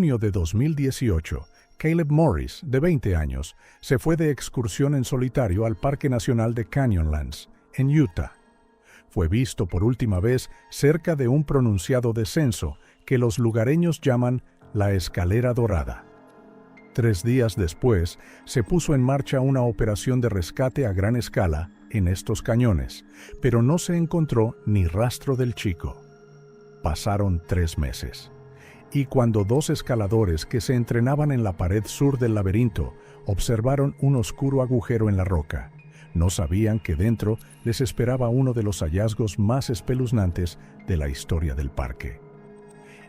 junio de 2018, Caleb Morris, de 20 años, se fue de excursión en solitario al Parque Nacional de Canyonlands, en Utah. Fue visto por última vez cerca de un pronunciado descenso que los lugareños llaman la Escalera Dorada. 3 días después, se puso en marcha una operación de rescate a gran escala en estos cañones, pero no se encontró ni rastro del chico. Pasaron 3 meses. Y cuando 2 escaladores que se entrenaban en la pared sur del laberinto observaron un oscuro agujero en la roca, no sabían que dentro les esperaba uno de los hallazgos más espeluznantes de la historia del parque.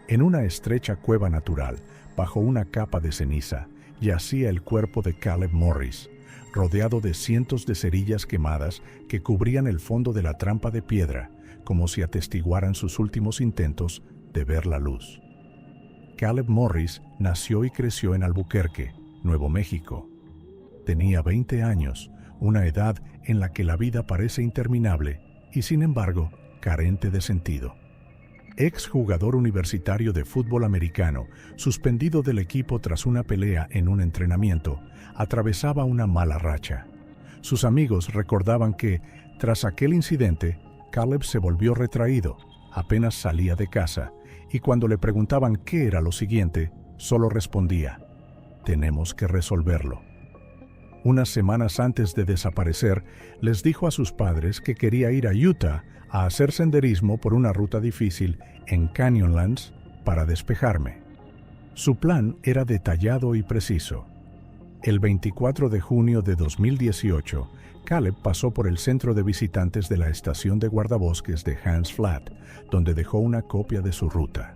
En una estrecha cueva natural, bajo una capa de ceniza, yacía el cuerpo de Caleb Morris, rodeado de cientos de cerillas quemadas que cubrían el fondo de la trampa de piedra, como si atestiguaran sus últimos intentos de ver la luz. Caleb Morris nació y creció en Albuquerque, Nuevo México. Tenía 20 años, una edad en la que la vida parece interminable y, sin embargo, carente de sentido. Exjugador universitario de fútbol americano, suspendido del equipo tras una pelea en un entrenamiento, atravesaba una mala racha. Sus amigos recordaban que, tras aquel incidente, Caleb se volvió retraído, apenas salía de casa, y cuando le preguntaban qué era lo siguiente, solo respondía: «Tenemos que resolverlo». Unas semanas antes de desaparecer, les dijo a sus padres que quería ir a Utah a hacer senderismo por una ruta difícil en Canyonlands para despejarme. Su plan era detallado y preciso. El 24 de junio de 2018, Caleb pasó por el centro de visitantes de la estación de guardabosques de Hans Flat, donde dejó una copia de su ruta.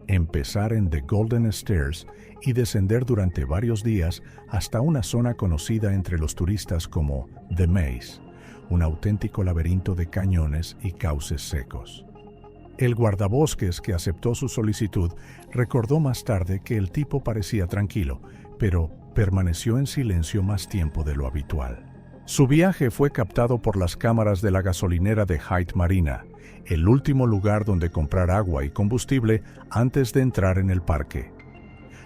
Empezar en The Golden Stairs y descender durante varios días hasta una zona conocida entre los turistas como The Maze, un auténtico laberinto de cañones y cauces secos. El guardabosques que aceptó su solicitud recordó más tarde que el tipo parecía tranquilo, pero permaneció en silencio más tiempo de lo habitual. Su viaje fue captado por las cámaras de la gasolinera de Hyde Marina, el último lugar donde comprar agua y combustible antes de entrar en el parque.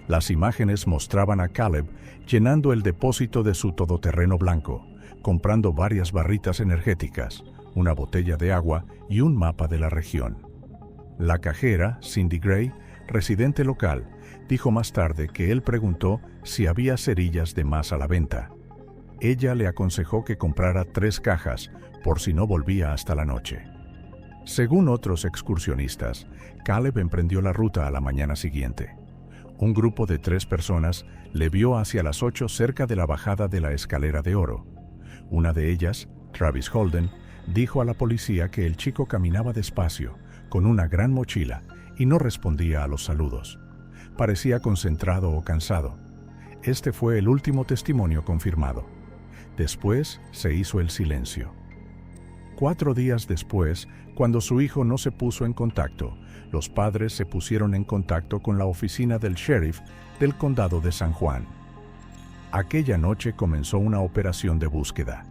Las imágenes mostraban a Caleb llenando el depósito de su todoterreno blanco, comprando varias barritas energéticas, una botella de agua y un mapa de la región. La cajera, Cindy Gray, residente local, dijo más tarde que él preguntó si había cerillas de más a la venta. Ella le aconsejó que comprara 3 cajas por si no volvía hasta la noche. Según otros excursionistas, Caleb emprendió la ruta a la mañana siguiente. Un grupo de 3 personas le vio hacia las 8 cerca de la bajada de la Escalera de Oro. Una de ellas, Travis Holden, dijo a la policía que el chico caminaba despacio, con una gran mochila, y no respondía a los saludos. Parecía concentrado o cansado. Este fue el último testimonio confirmado. Después se hizo el silencio. 4 días después, cuando su hijo no se puso en contacto, los padres se pusieron en contacto con la oficina del sheriff del condado de San Juan. Aquella noche comenzó una operación de búsqueda.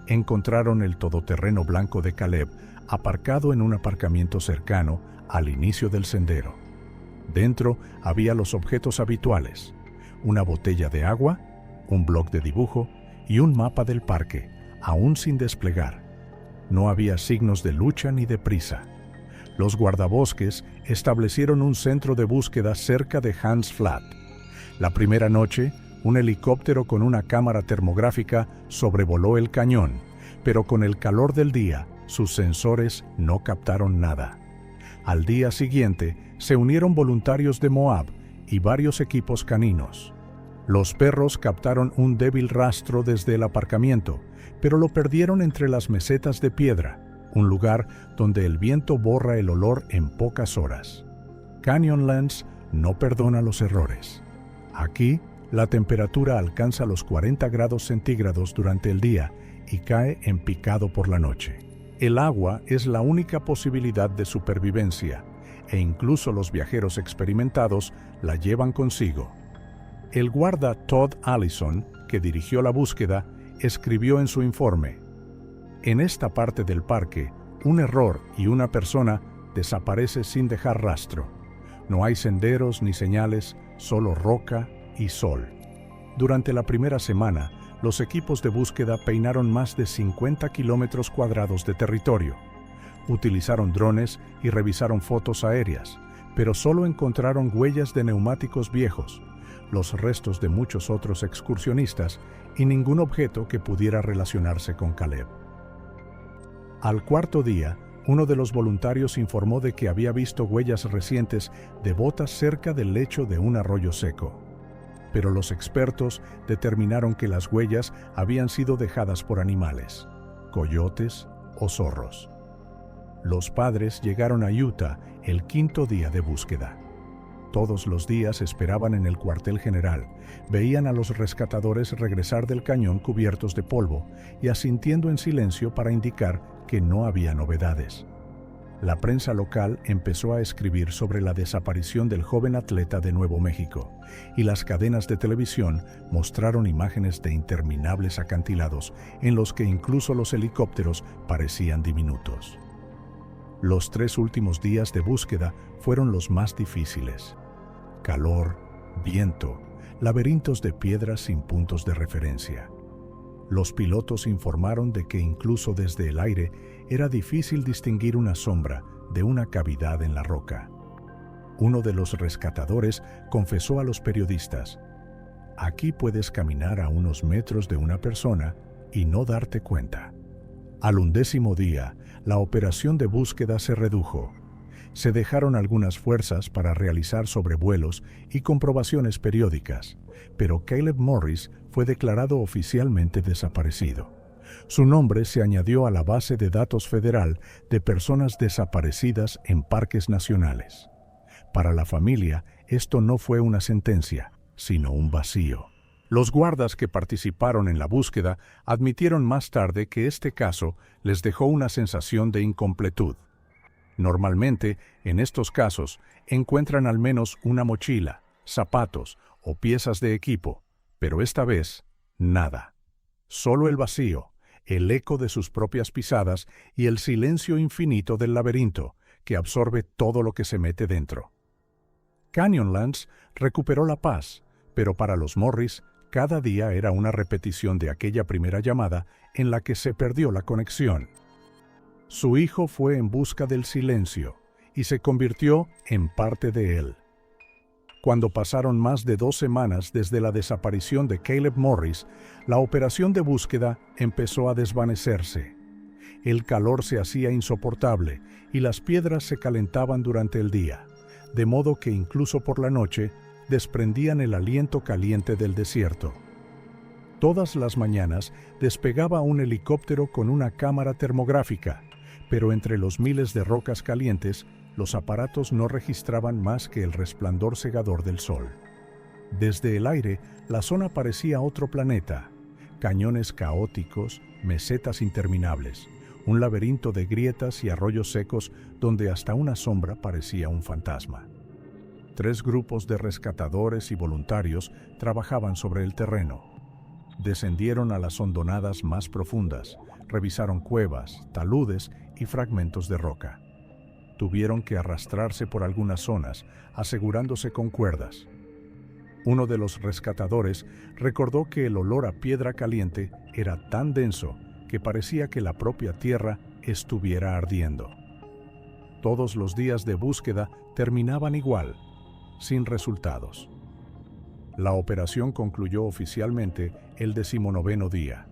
Encontraron el todoterreno blanco de Caleb aparcado en un aparcamiento cercano al inicio del sendero. Dentro había los objetos habituales: una botella de agua, un bloc de dibujo y un mapa del parque, aún sin desplegar. No había signos de lucha ni de prisa. Los guardabosques establecieron un centro de búsqueda cerca de Hans Flat. La primera noche, un helicóptero con una cámara termográfica sobrevoló el cañón, pero con el calor del día, sus sensores no captaron nada. Al día siguiente, se unieron voluntarios de Moab y varios equipos caninos. Los perros captaron un débil rastro desde el aparcamiento, pero lo perdieron entre las mesetas de piedra, un lugar donde el viento borra el olor en pocas horas. Canyonlands no perdona los errores. Aquí, la temperatura alcanza los 40 grados centígrados durante el día y cae en picado por la noche. El agua es la única posibilidad de supervivencia, e incluso los viajeros experimentados la llevan consigo. El guarda Todd Allison, que dirigió la búsqueda, escribió en su informe: «En esta parte del parque, un error y una persona desaparece sin dejar rastro. No hay senderos ni señales, solo roca y sol. Durante la primera semana, los equipos de búsqueda peinaron más de 50 kilómetros cuadrados de territorio. Utilizaron drones y revisaron fotos aéreas, pero solo encontraron huellas de neumáticos viejos, los restos de muchos otros excursionistas y ningún objeto que pudiera relacionarse con Caleb. Al cuarto día, uno de los voluntarios informó de que había visto huellas recientes de botas cerca del lecho de un arroyo seco. Pero los expertos determinaron que las huellas habían sido dejadas por animales, coyotes o zorros. Los padres llegaron a Utah el quinto día de búsqueda. Todos los días esperaban en el cuartel general, veían a los rescatadores regresar del cañón cubiertos de polvo y asintiendo en silencio para indicar que no había novedades. La prensa local empezó a escribir sobre la desaparición del joven atleta de Nuevo México, y las cadenas de televisión mostraron imágenes de interminables acantilados en los que incluso los helicópteros parecían diminutos. Los 3 últimos días de búsqueda fueron los más difíciles. Calor, viento, laberintos de piedras sin puntos de referencia. Los pilotos informaron de que incluso desde el aire era difícil distinguir una sombra de una cavidad en la roca. Uno de los rescatadores confesó a los periodistas: "Aquí puedes caminar a unos metros de una persona y no darte cuenta". Al 11º día, la operación de búsqueda se redujo. Se dejaron algunas fuerzas para realizar sobrevuelos y comprobaciones periódicas, pero Caleb Morris fue declarado oficialmente desaparecido. Su nombre se añadió a la base de datos federal de personas desaparecidas en parques nacionales. Para la familia, esto no fue una sentencia, sino un vacío. Los guardas que participaron en la búsqueda admitieron más tarde que este caso les dejó una sensación de incompletud. Normalmente, en estos casos, encuentran al menos una mochila, zapatos o piezas de equipo, pero esta vez, nada. Solo el vacío, el eco de sus propias pisadas y el silencio infinito del laberinto que absorbe todo lo que se mete dentro. Canyonlands recuperó la paz, pero para los Morris, cada día era una repetición de aquella primera llamada en la que se perdió la conexión. Su hijo fue en busca del silencio y se convirtió en parte de él. Cuando pasaron más de 2 semanas desde la desaparición de Caleb Morris, la operación de búsqueda empezó a desvanecerse. El calor se hacía insoportable y las piedras se calentaban durante el día, de modo que incluso por la noche desprendían el aliento caliente del desierto. Todas las mañanas despegaba un helicóptero con una cámara termográfica, pero entre los miles de rocas calientes, los aparatos no registraban más que el resplandor cegador del sol. Desde el aire, la zona parecía otro planeta: cañones caóticos, mesetas interminables, un laberinto de grietas y arroyos secos donde hasta una sombra parecía un fantasma. 3 grupos de rescatadores y voluntarios trabajaban sobre el terreno. Descendieron a las hondonadas más profundas, revisaron cuevas, taludes y fragmentos de roca. Tuvieron que arrastrarse por algunas zonas, asegurándose con cuerdas. Uno de los rescatadores recordó que el olor a piedra caliente era tan denso que parecía que la propia tierra estuviera ardiendo. Todos los días de búsqueda terminaban igual, sin resultados. La operación concluyó oficialmente el 19º día.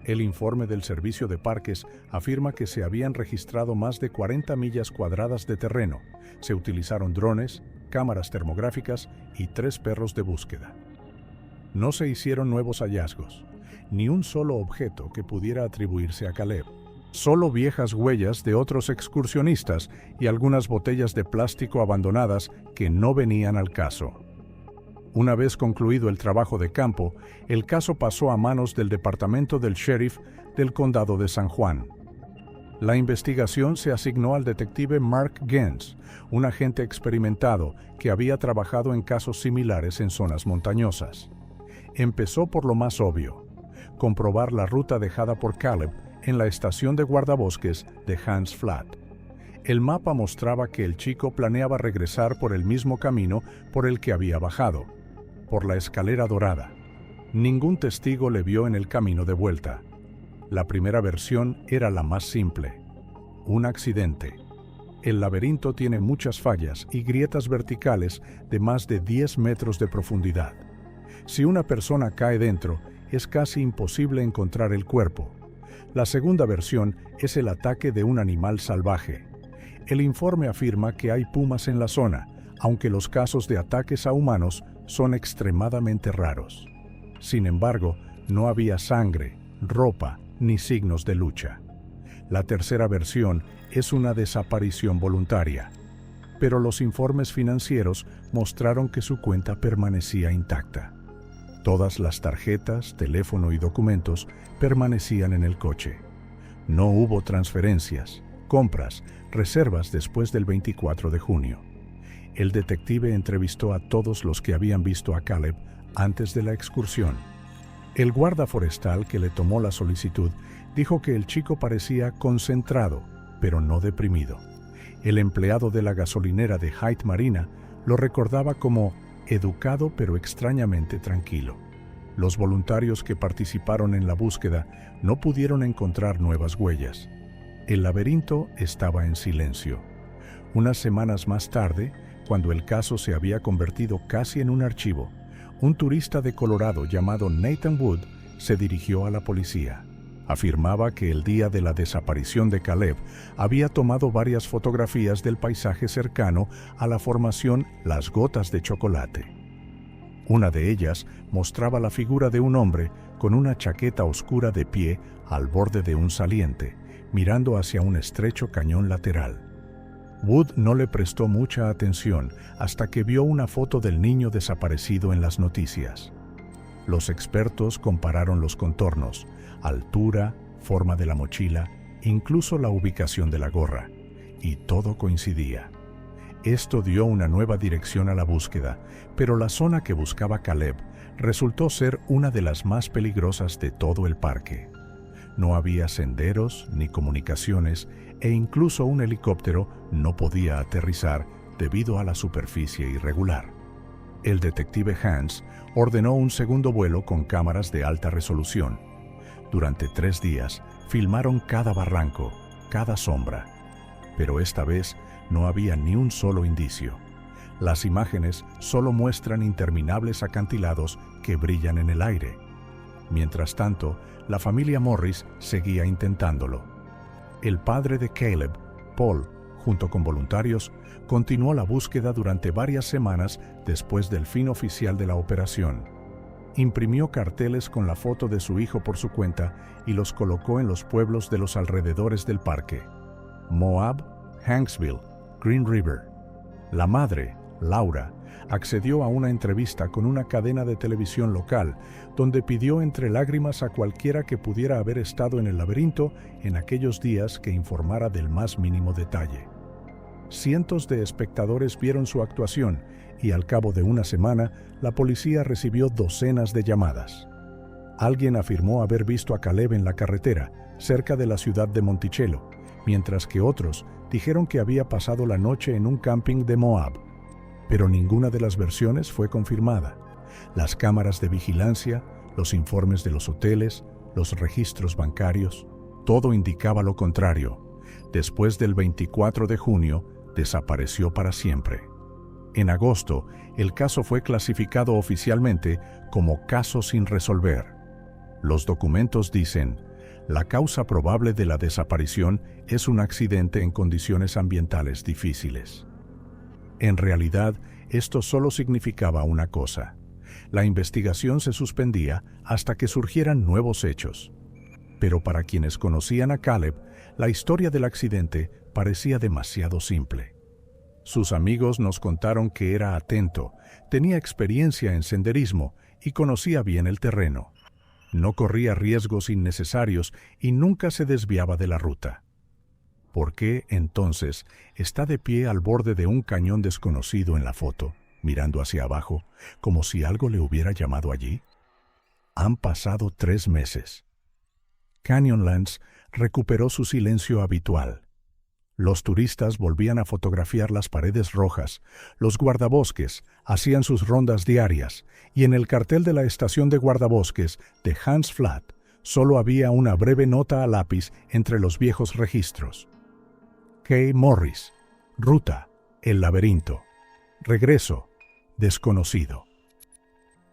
El informe del Servicio de Parques afirma que se habían registrado más de 40 millas cuadradas de terreno. Se utilizaron drones, cámaras termográficas y 3 perros de búsqueda. No se hicieron nuevos hallazgos, ni un solo objeto que pudiera atribuirse a Caleb. Solo viejas huellas de otros excursionistas y algunas botellas de plástico abandonadas que no venían al caso. Una vez concluido el trabajo de campo, el caso pasó a manos del Departamento del Sheriff del Condado de San Juan. La investigación se asignó al detective Mark Gens, un agente experimentado que había trabajado en casos similares en zonas montañosas. Empezó por lo más obvio: comprobar la ruta dejada por Caleb en la estación de guardabosques de Hans Flat. El mapa mostraba que el chico planeaba regresar por el mismo camino por el que había bajado, por la escalera dorada. Ningún testigo le vio en el camino de vuelta. La primera versión era la más simple: un accidente. El laberinto tiene muchas fallas y grietas verticales de más de 10 metros de profundidad. Si una persona cae dentro, es casi imposible encontrar el cuerpo. La segunda versión es el ataque de un animal salvaje. El informe afirma que hay pumas en la zona, aunque los casos de ataques a humanos son extremadamente raros. Sin embargo, no había sangre, ropa ni signos de lucha. La tercera versión es una desaparición voluntaria, pero los informes financieros mostraron que su cuenta permanecía intacta. Todas las tarjetas, teléfono y documentos permanecían en el coche. No hubo transferencias, compras, reservas después del 24 de junio. El detective entrevistó a todos los que habían visto a Caleb antes de la excursión. El guarda forestal que le tomó la solicitud dijo que el chico parecía concentrado, pero no deprimido. El empleado de la gasolinera de Hyde Marina lo recordaba como educado pero extrañamente tranquilo. Los voluntarios que participaron en la búsqueda no pudieron encontrar nuevas huellas. El laberinto estaba en silencio. Unas semanas más tarde, cuando el caso se había convertido casi en un archivo, un turista de Colorado llamado Nathan Wood se dirigió a la policía. Afirmaba que el día de la desaparición de Caleb había tomado varias fotografías del paisaje cercano a la formación Las Gotas de Chocolate. Una de ellas mostraba la figura de un hombre con una chaqueta oscura de pie al borde de un saliente, mirando hacia un estrecho cañón lateral. Wood no le prestó mucha atención hasta que vio una foto del niño desaparecido en las noticias. Los expertos compararon los contornos, altura, forma de la mochila, incluso la ubicación de la gorra, y todo coincidía. Esto dio una nueva dirección a la búsqueda, pero la zona que buscaba Caleb resultó ser una de las más peligrosas de todo el parque. No había senderos ni comunicaciones e incluso un helicóptero no podía aterrizar debido a la superficie irregular. El detective Hans ordenó un segundo vuelo con cámaras de alta resolución. Durante 3 días filmaron cada barranco, cada sombra, pero esta vez no había ni un solo indicio. Las imágenes solo muestran interminables acantilados que brillan en el aire. Mientras tanto, la familia Morris seguía intentándolo. El padre de Caleb, Paul, junto con voluntarios, continuó la búsqueda durante varias semanas después del fin oficial de la operación. Imprimió carteles con la foto de su hijo por su cuenta y los colocó en los pueblos de los alrededores del parque: Moab, Hanksville, Green River. La madre, Laura, accedió a una entrevista con una cadena de televisión local, donde pidió entre lágrimas a cualquiera que pudiera haber estado en el laberinto en aquellos días que informara del más mínimo detalle. Cientos de espectadores vieron su actuación y al cabo de una semana, la policía recibió docenas de llamadas. Alguien afirmó haber visto a Caleb en la carretera, cerca de la ciudad de Monticello, mientras que otros dijeron que había pasado la noche en un camping de Moab. Pero ninguna de las versiones fue confirmada. Las cámaras de vigilancia, los informes de los hoteles, los registros bancarios, todo indicaba lo contrario. Después del 24 de junio, desapareció para siempre. En agosto, el caso fue clasificado oficialmente como caso sin resolver. Los documentos dicen: la causa probable de la desaparición es un accidente en condiciones ambientales difíciles. En realidad, esto solo significaba una cosa: la investigación se suspendía hasta que surgieran nuevos hechos. Pero para quienes conocían a Caleb, la historia del accidente parecía demasiado simple. Sus amigos nos contaron que era atento, tenía experiencia en senderismo y conocía bien el terreno. No corría riesgos innecesarios y nunca se desviaba de la ruta. ¿Por qué, entonces, está de pie al borde de un cañón desconocido en la foto, mirando hacia abajo, como si algo le hubiera llamado allí? Han pasado 3 meses. Canyonlands recuperó su silencio habitual. Los turistas volvían a fotografiar las paredes rojas, los guardabosques hacían sus rondas diarias, y en el cartel de la estación de guardabosques de Hans Flat solo había una breve nota a lápiz entre los viejos registros. K. Morris, ruta, el laberinto, regreso, desconocido.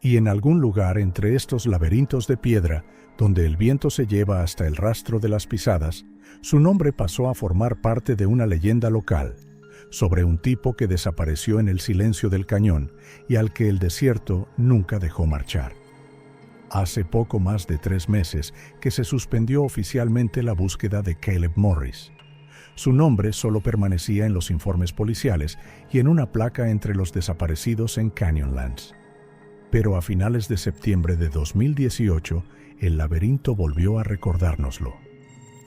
Y en algún lugar entre estos laberintos de piedra, donde el viento se lleva hasta el rastro de las pisadas, su nombre pasó a formar parte de una leyenda local, sobre un tipo que desapareció en el silencio del cañón y al que el desierto nunca dejó marchar. Hace poco más de 3 meses que se suspendió oficialmente la búsqueda de Caleb Morris. Su nombre solo permanecía en los informes policiales y en una placa entre los desaparecidos en Canyonlands. Pero a finales de septiembre de 2018, el laberinto volvió a recordárnoslo.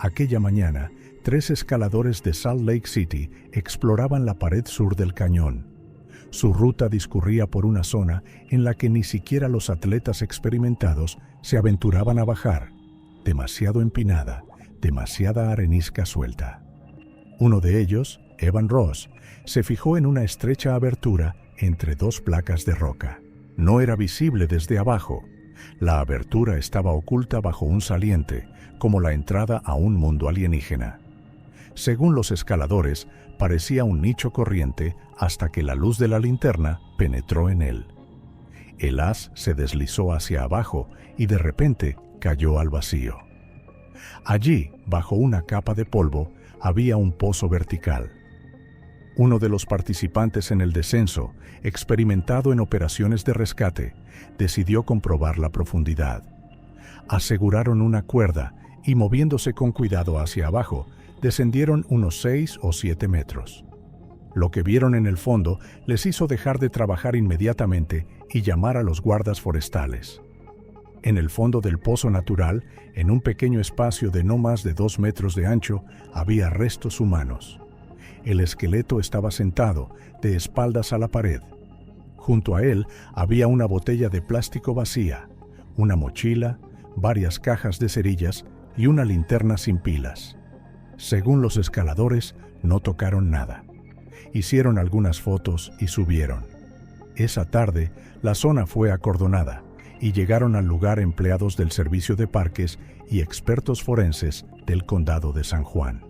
Aquella mañana, 3 escaladores de Salt Lake City exploraban la pared sur del cañón. Su ruta discurría por una zona en la que ni siquiera los atletas experimentados se aventuraban a bajar, demasiado empinada, demasiada arenisca suelta. Uno de ellos, Evan Ross, se fijó en una estrecha abertura entre 2 placas de roca. No era visible desde abajo. La abertura estaba oculta bajo un saliente, como la entrada a un mundo alienígena. Según los escaladores, parecía un nicho corriente hasta que la luz de la linterna penetró en él. El haz se deslizó hacia abajo y de repente cayó al vacío. Allí, bajo una capa de polvo, había un pozo vertical. Uno de los participantes en el descenso, experimentado en operaciones de rescate, decidió comprobar la profundidad. Aseguraron una cuerda y, moviéndose con cuidado hacia abajo, descendieron unos 6 o 7 metros. Lo que vieron en el fondo les hizo dejar de trabajar inmediatamente y llamar a los guardas forestales. En el fondo del pozo natural, en un pequeño espacio de no más de 2 metros de ancho, había restos humanos. El esqueleto estaba sentado, de espaldas a la pared. Junto a él había una botella de plástico vacía, una mochila, varias cajas de cerillas y una linterna sin pilas. Según los escaladores, no tocaron nada. Hicieron algunas fotos y subieron. Esa tarde, la zona fue acordonada y llegaron al lugar empleados del Servicio de Parques y expertos forenses del Condado de San Juan.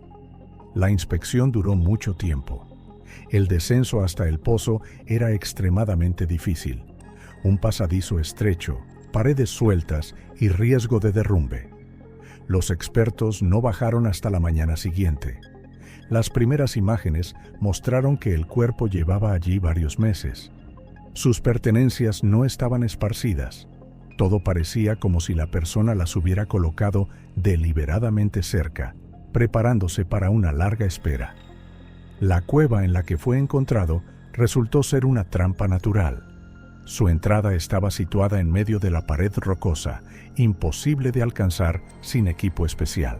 La inspección duró mucho tiempo. El descenso hasta el pozo era extremadamente difícil. Un pasadizo estrecho, paredes sueltas y riesgo de derrumbe. Los expertos no bajaron hasta la mañana siguiente. Las primeras imágenes mostraron que el cuerpo llevaba allí varios meses. Sus pertenencias no estaban esparcidas. Todo parecía como si la persona las hubiera colocado deliberadamente cerca, preparándose para una larga espera. La cueva en la que fue encontrado resultó ser una trampa natural. Su entrada estaba situada en medio de la pared rocosa, imposible de alcanzar sin equipo especial.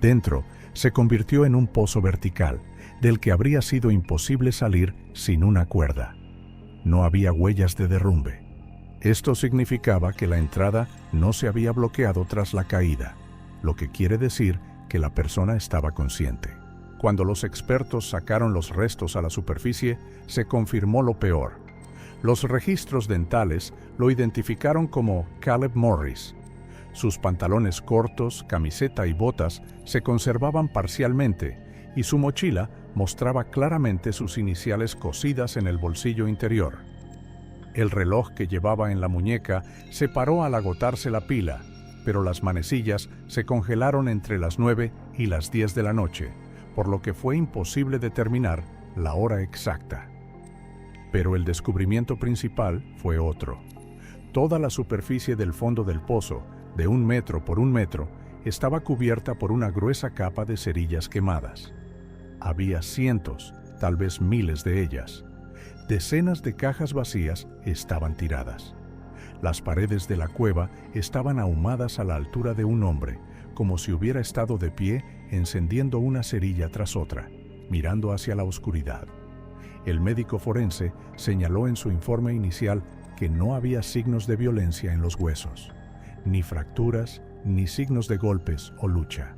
Dentro, se convirtió en un pozo vertical, del que habría sido imposible salir sin una cuerda. No había huellas de derrumbe. Esto significaba que la entrada no se había bloqueado tras la caída, lo que quiere decir que la persona estaba consciente. Cuando los expertos sacaron los restos a la superficie, se confirmó lo peor. Los registros dentales lo identificaron como Caleb Morris. Sus pantalones cortos, camiseta y botas se conservaban parcialmente y su mochila mostraba claramente sus iniciales cosidas en el bolsillo interior. El reloj que llevaba en la muñeca se paró al agotarse la pila, pero las manecillas se congelaron entre las 9 y las 10 de la noche, por lo que fue imposible determinar la hora exacta. Pero el descubrimiento principal fue otro. Toda la superficie del fondo del pozo, de 1 metro por 1 metro, estaba cubierta por una gruesa capa de cerillas quemadas. Había cientos, tal vez miles de ellas. Decenas de cajas vacías estaban tiradas. Las paredes de la cueva estaban ahumadas a la altura de un hombre, como si hubiera estado de pie encendiendo una cerilla tras otra, mirando hacia la oscuridad. El médico forense señaló en su informe inicial que no había signos de violencia en los huesos, ni fracturas, ni signos de golpes o lucha.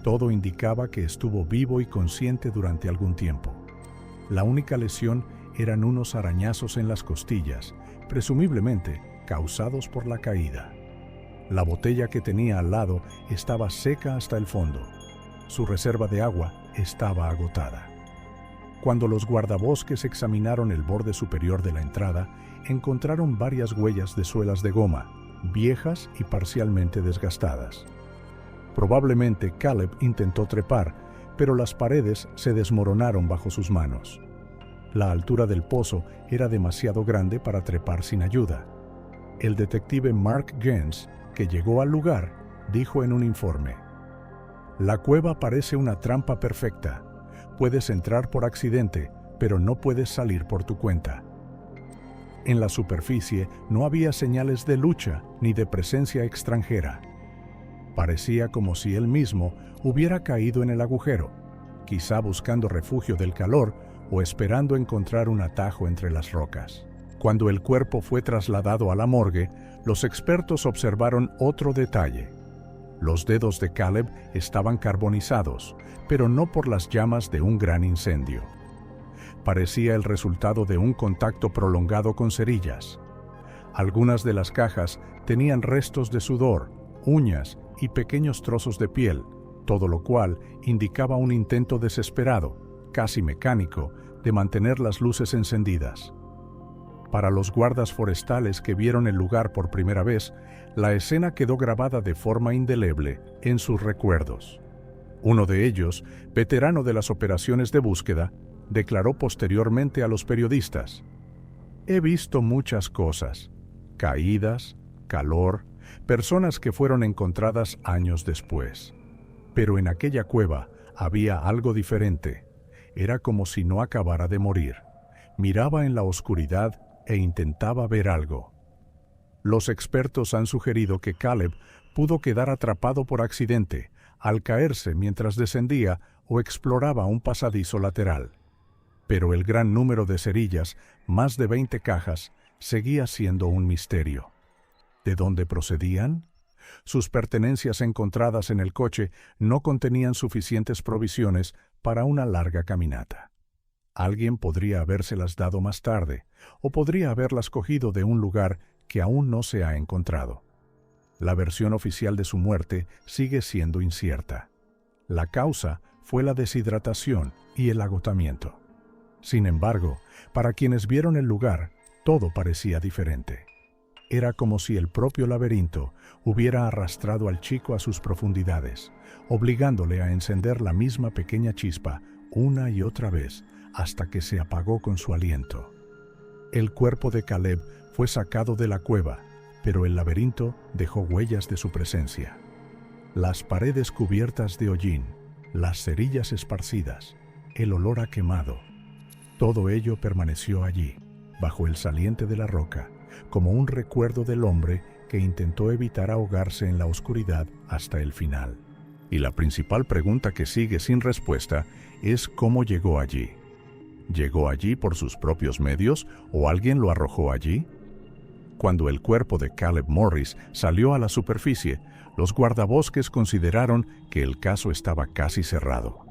Todo indicaba que estuvo vivo y consciente durante algún tiempo. La única lesión eran unos arañazos en las costillas, presumiblemente causados por la caída. La botella que tenía al lado estaba seca hasta el fondo. Su reserva de agua estaba agotada. Cuando los guardabosques examinaron el borde superior de la entrada, encontraron varias huellas de suelas de goma, viejas y parcialmente desgastadas. Probablemente Caleb intentó trepar, pero las paredes se desmoronaron bajo sus manos. La altura del pozo era demasiado grande para trepar sin ayuda. El detective Mark Gens, que llegó al lugar, dijo en un informe: «La cueva parece una trampa perfecta. Puedes entrar por accidente, pero no puedes salir por tu cuenta». En la superficie no había señales de lucha ni de presencia extranjera. Parecía como si él mismo hubiera caído en el agujero, quizá buscando refugio del calor o esperando encontrar un atajo entre las rocas. Cuando el cuerpo fue trasladado a la morgue, los expertos observaron otro detalle. Los dedos de Caleb estaban carbonizados, pero no por las llamas de un gran incendio. Parecía el resultado de un contacto prolongado con cerillas. Algunas de las cajas tenían restos de sudor, uñas y pequeños trozos de piel, todo lo cual indicaba un intento desesperado, casi mecánico, de mantener las luces encendidas. Para los guardas forestales que vieron el lugar por primera vez, la escena quedó grabada de forma indeleble en sus recuerdos. Uno de ellos, veterano de las operaciones de búsqueda, declaró posteriormente a los periodistas: «He visto muchas cosas, caídas, calor, personas que fueron encontradas años después. Pero en aquella cueva había algo diferente. Era como si no acabara de morir. Miraba en la oscuridad e intentaba ver algo». Los expertos han sugerido que Caleb pudo quedar atrapado por accidente al caerse mientras descendía o exploraba un pasadizo lateral. Pero el gran número de cerillas, más de 20 cajas, seguía siendo un misterio. ¿De dónde procedían? Sus pertenencias encontradas en el coche no contenían suficientes provisiones para una larga caminata. Alguien podría habérselas dado más tarde, o podría haberlas cogido de un lugar que aún no se ha encontrado. La versión oficial de su muerte sigue siendo incierta. La causa fue la deshidratación y el agotamiento. Sin embargo, para quienes vieron el lugar, todo parecía diferente. Era como si el propio laberinto hubiera arrastrado al chico a sus profundidades, obligándole a encender la misma pequeña chispa una y otra vez hasta que se apagó con su aliento. El cuerpo de Caleb fue sacado de la cueva, pero el laberinto dejó huellas de su presencia. Las paredes cubiertas de hollín, las cerillas esparcidas, el olor a quemado, todo ello permaneció allí, bajo el saliente de la roca, como un recuerdo del hombre que intentó evitar ahogarse en la oscuridad hasta el final. Y la principal pregunta que sigue sin respuesta es cómo llegó allí. ¿Llegó allí por sus propios medios o alguien lo arrojó allí? Cuando el cuerpo de Caleb Morris salió a la superficie, los guardabosques consideraron que el caso estaba casi cerrado.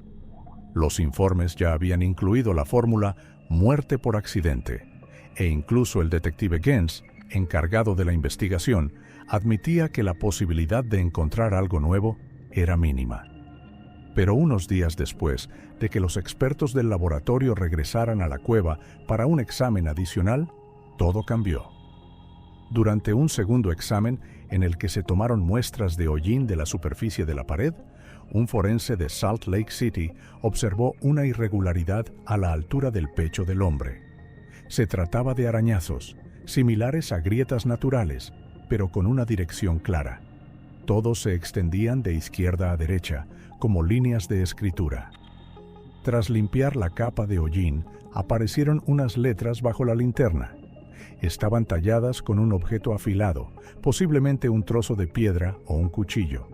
Los informes ya habían incluido la fórmula muerte por accidente, e incluso el detective Gens, encargado de la investigación, admitía que la posibilidad de encontrar algo nuevo era mínima. Pero unos días después de que los expertos del laboratorio regresaran a la cueva para un examen adicional, todo cambió. Durante un segundo examen, en el que se tomaron muestras de hollín de la superficie de la pared, un forense de Salt Lake City observó una irregularidad a la altura del pecho del hombre. Se trataba de arañazos, similares a grietas naturales, pero con una dirección clara. Todos se extendían de izquierda a derecha, como líneas de escritura. Tras limpiar la capa de hollín, aparecieron unas letras bajo la linterna. Estaban talladas con un objeto afilado, posiblemente un trozo de piedra o un cuchillo.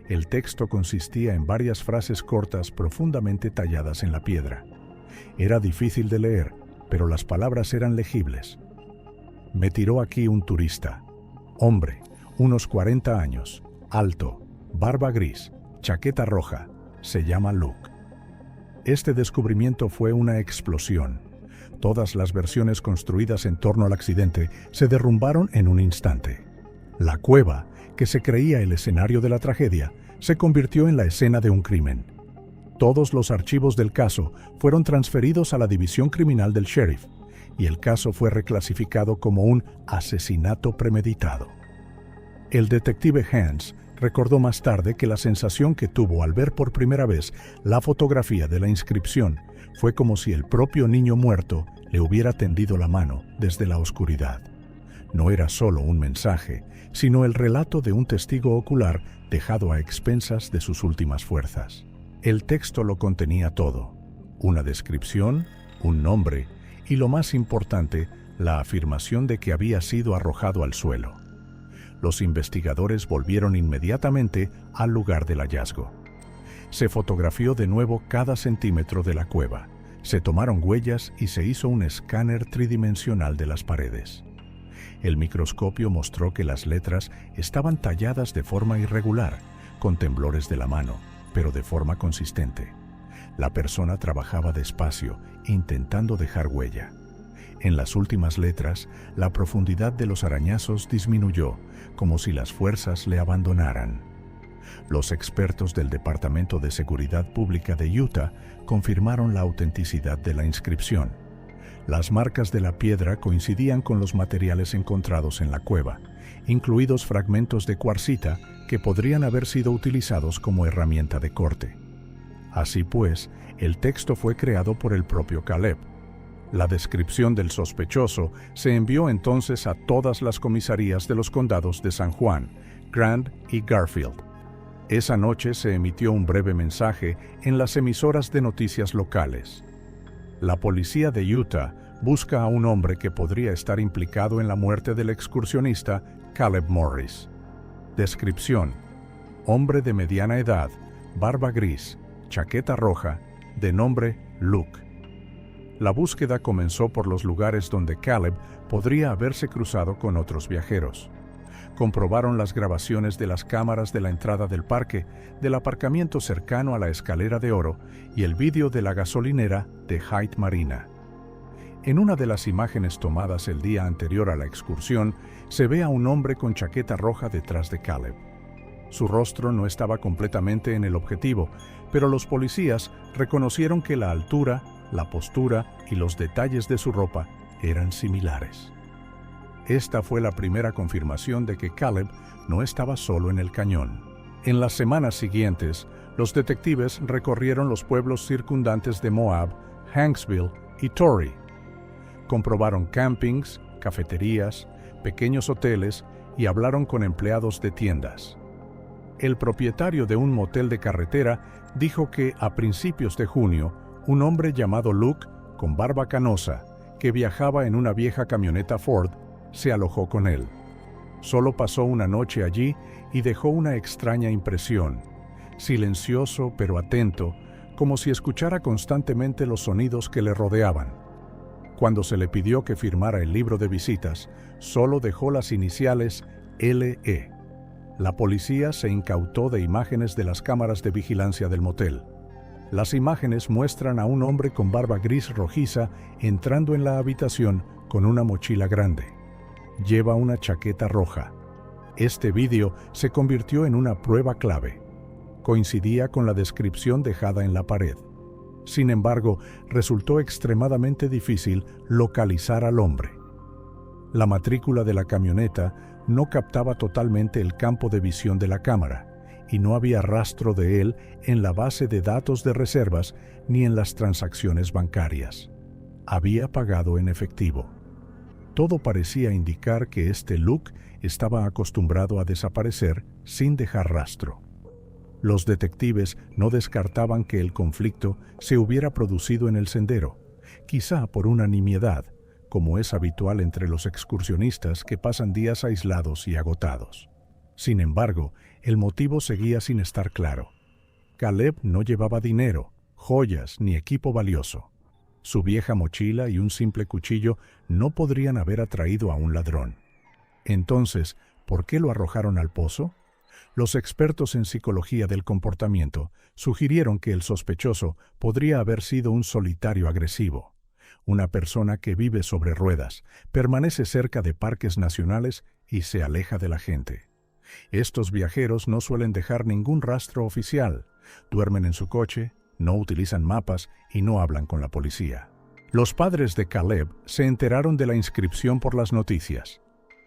El texto consistía en varias frases cortas profundamente talladas en la piedra. Era difícil de leer, pero las palabras eran legibles. Me tiró aquí un turista. Hombre, unos 40 años, alto, barba gris, chaqueta roja, se llama Luke. Este descubrimiento fue una explosión. Todas las versiones construidas en torno al accidente se derrumbaron en un instante. La cueva, que se creía el escenario de la tragedia, se convirtió en la escena de un crimen. Todos los archivos del caso fueron transferidos a la división criminal del sheriff, y el caso fue reclasificado como un asesinato premeditado. El detective Hans recordó más tarde que la sensación que tuvo al ver por primera vez la fotografía de la inscripción fue como si el propio niño muerto le hubiera tendido la mano desde la oscuridad. No era solo un mensaje, sino el relato de un testigo ocular dejado a expensas de sus últimas fuerzas. El texto lo contenía todo: una descripción, un nombre y, lo más importante, la afirmación de que había sido arrojado al suelo. Los investigadores volvieron inmediatamente al lugar del hallazgo. Se fotografió de nuevo cada centímetro de la cueva, se tomaron huellas y se hizo un escáner tridimensional de las paredes. El microscopio mostró que las letras estaban talladas de forma irregular, con temblores de la mano, pero de forma consistente. La persona trabajaba despacio, intentando dejar huella. En las últimas letras, la profundidad de los arañazos disminuyó, como si las fuerzas le abandonaran. Los expertos del Departamento de Seguridad Pública de Utah confirmaron la autenticidad de la inscripción. Las marcas de la piedra coincidían con los materiales encontrados en la cueva, incluidos fragmentos de cuarcita que podrían haber sido utilizados como herramienta de corte. Así pues, el texto fue creado por el propio Caleb. La descripción del sospechoso se envió entonces a todas las comisarías de los condados de San Juan, Grand y Garfield. Esa noche se emitió un breve mensaje en las emisoras de noticias locales. La policía de Utah busca a un hombre que podría estar implicado en la muerte del excursionista Caleb Morris. Descripción: hombre de mediana edad, barba gris, chaqueta roja, de nombre Luke. La búsqueda comenzó por los lugares donde Caleb podría haberse cruzado con otros viajeros. Comprobaron las grabaciones de las cámaras de la entrada del parque, del aparcamiento cercano a la Escalera de Oro y el vídeo de la gasolinera de Hyde Marina. En una de las imágenes tomadas el día anterior a la excursión, se ve a un hombre con chaqueta roja detrás de Caleb. Su rostro no estaba completamente en el objetivo, pero los policías reconocieron que la altura, la postura y los detalles de su ropa eran similares. Esta fue la primera confirmación de que Caleb no estaba solo en el cañón. En las semanas siguientes, los detectives recorrieron los pueblos circundantes de Moab, Hanksville y Torrey. Comprobaron campings, cafeterías, pequeños hoteles y hablaron con empleados de tiendas. El propietario de un motel de carretera dijo que a principios de junio, un hombre llamado Luke, con barba canosa, que viajaba en una vieja camioneta Ford, se alojó con él. Solo pasó una noche allí y dejó una extraña impresión, silencioso pero atento, como si escuchara constantemente los sonidos que le rodeaban. Cuando se le pidió que firmara el libro de visitas, solo dejó las iniciales LE. La policía se incautó de imágenes de las cámaras de vigilancia del motel. Las imágenes muestran a un hombre con barba gris rojiza entrando en la habitación con una mochila grande. Lleva una chaqueta roja. Este vídeo se convirtió en una prueba clave. Coincidía con la descripción dejada en la pared. Sin embargo, resultó extremadamente difícil localizar al hombre. La matrícula de la camioneta no captaba totalmente el campo de visión de la cámara, y no había rastro de él en la base de datos de reservas ni en las transacciones bancarias. Había pagado en efectivo. Todo parecía indicar que este Luke estaba acostumbrado a desaparecer sin dejar rastro. Los detectives no descartaban que el conflicto se hubiera producido en el sendero, quizá por una nimiedad, como es habitual entre los excursionistas que pasan días aislados y agotados. Sin embargo, el motivo seguía sin estar claro. Caleb no llevaba dinero, joyas ni equipo valioso. Su vieja mochila y un simple cuchillo no podrían haber atraído a un ladrón. Entonces, ¿por qué lo arrojaron al pozo? Los expertos en psicología del comportamiento sugirieron que el sospechoso podría haber sido un solitario agresivo, una persona que vive sobre ruedas, permanece cerca de parques nacionales y se aleja de la gente. Estos viajeros no suelen dejar ningún rastro oficial, duermen en su coche, no utilizan mapas y no hablan con la policía. Los padres de Caleb se enteraron de la inscripción por las noticias.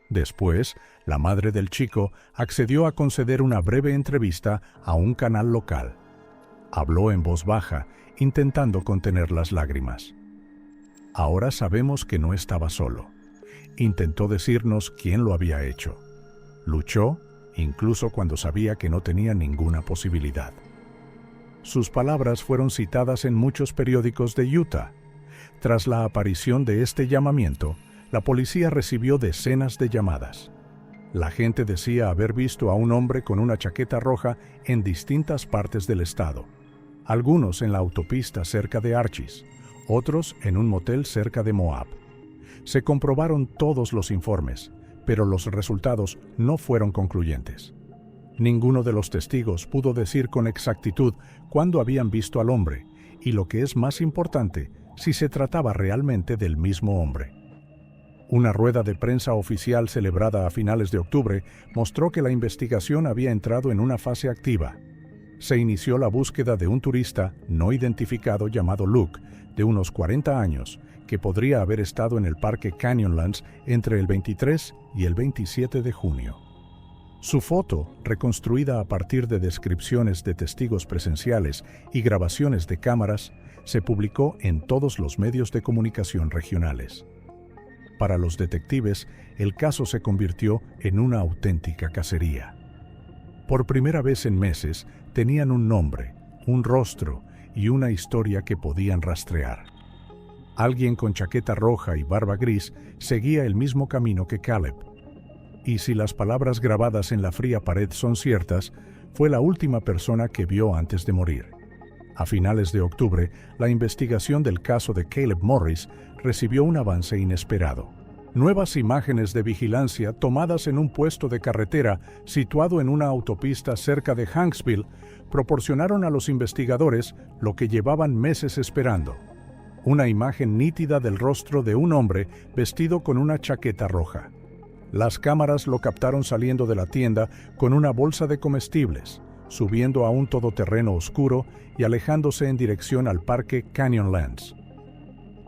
Después, la madre del chico accedió a conceder una breve entrevista a un canal local. Habló en voz baja, intentando contener las lágrimas. Ahora sabemos que no estaba solo. Intentó decirnos quién lo había hecho. Luchó, incluso cuando sabía que no tenía ninguna posibilidad. Sus palabras fueron citadas en muchos periódicos de Utah. Tras la aparición de este llamamiento, la policía recibió decenas de llamadas. La gente decía haber visto a un hombre con una chaqueta roja en distintas partes del estado. Algunos en la autopista cerca de Arches, otros en un motel cerca de Moab. Se comprobaron todos los informes, pero los resultados no fueron concluyentes. Ninguno de los testigos pudo decir con exactitud cuándo habían visto al hombre, y lo que es más importante, si se trataba realmente del mismo hombre. Una rueda de prensa oficial celebrada a finales de octubre mostró que la investigación había entrado en una fase activa. Se inició la búsqueda de un turista no identificado llamado Luke, de unos 40 años, que podría haber estado en el parque Canyonlands entre el 23 y el 27 de junio. Su foto, reconstruida a partir de descripciones de testigos presenciales y grabaciones de cámaras, se publicó en todos los medios de comunicación regionales. Para los detectives, el caso se convirtió en una auténtica cacería. Por primera vez en meses, tenían un nombre, un rostro y una historia que podían rastrear. Alguien con chaqueta roja y barba gris seguía el mismo camino que Caleb. Y si las palabras grabadas en la fría pared son ciertas, fue la última persona que vio antes de morir. A finales de octubre, la investigación del caso de Caleb Morris recibió un avance inesperado. Nuevas imágenes de vigilancia tomadas en un puesto de carretera situado en una autopista cerca de Hanksville proporcionaron a los investigadores lo que llevaban meses esperando: una imagen nítida del rostro de un hombre vestido con una chaqueta roja. Las cámaras lo captaron saliendo de la tienda con una bolsa de comestibles, subiendo a un todoterreno oscuro y alejándose en dirección al parque Canyonlands.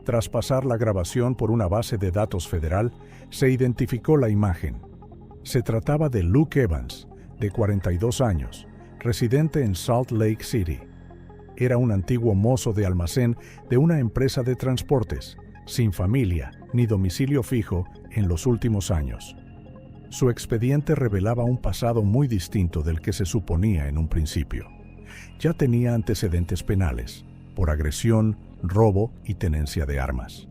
Tras pasar la grabación por una base de datos federal, se identificó la imagen. Se trataba de Luke Evans, de 42 años, residente en Salt Lake City. Era un antiguo mozo de almacén de una empresa de transportes, sin familia ni domicilio fijo en los últimos años. Su expediente revelaba un pasado muy distinto del que se suponía en un principio. Ya tenía antecedentes penales, por agresión, robo y tenencia de armas.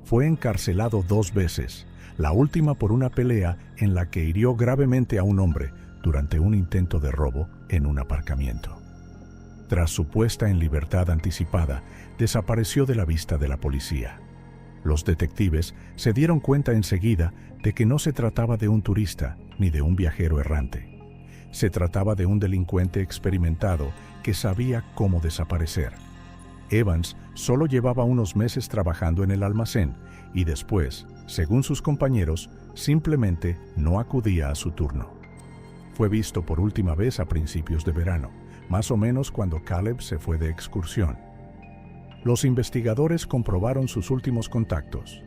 Fue encarcelado 2 veces, la última por una pelea en la que hirió gravemente a un hombre durante un intento de robo en un aparcamiento. Tras su puesta en libertad anticipada, desapareció de la vista de la policía. Los detectives se dieron cuenta enseguida de que no se trataba de un turista ni de un viajero errante. Se trataba de un delincuente experimentado que sabía cómo desaparecer. Evans solo llevaba unos meses trabajando en el almacén y después, según sus compañeros, simplemente no acudía a su turno. Fue visto por última vez a principios de verano, más o menos cuando Caleb se fue de excursión. Los investigadores comprobaron sus últimos contactos.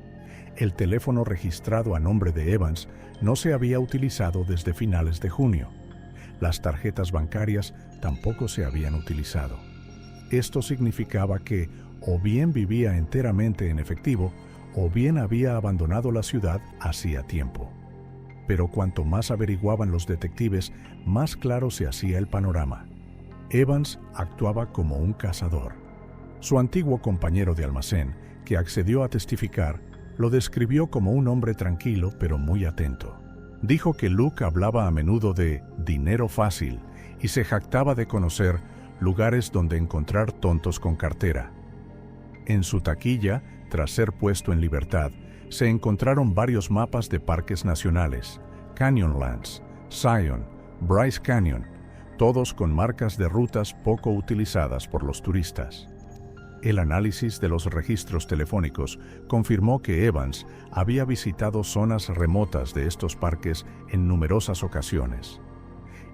El teléfono registrado a nombre de Evans no se había utilizado desde finales de junio. Las tarjetas bancarias tampoco se habían utilizado. Esto significaba que o bien vivía enteramente en efectivo o bien había abandonado la ciudad hacía tiempo. Pero cuanto más averiguaban los detectives, más claro se hacía el panorama. Evans actuaba como un cazador. Su antiguo compañero de almacén, que accedió a testificar, lo describió como un hombre tranquilo pero muy atento. Dijo que Luke hablaba a menudo de dinero fácil y se jactaba de conocer lugares donde encontrar tontos con cartera. En su taquilla, tras ser puesto en libertad, se encontraron varios mapas de parques nacionales: Canyonlands, Zion, Bryce Canyon, todos con marcas de rutas poco utilizadas por los turistas. El análisis de los registros telefónicos confirmó que Evans había visitado zonas remotas de estos parques en numerosas ocasiones.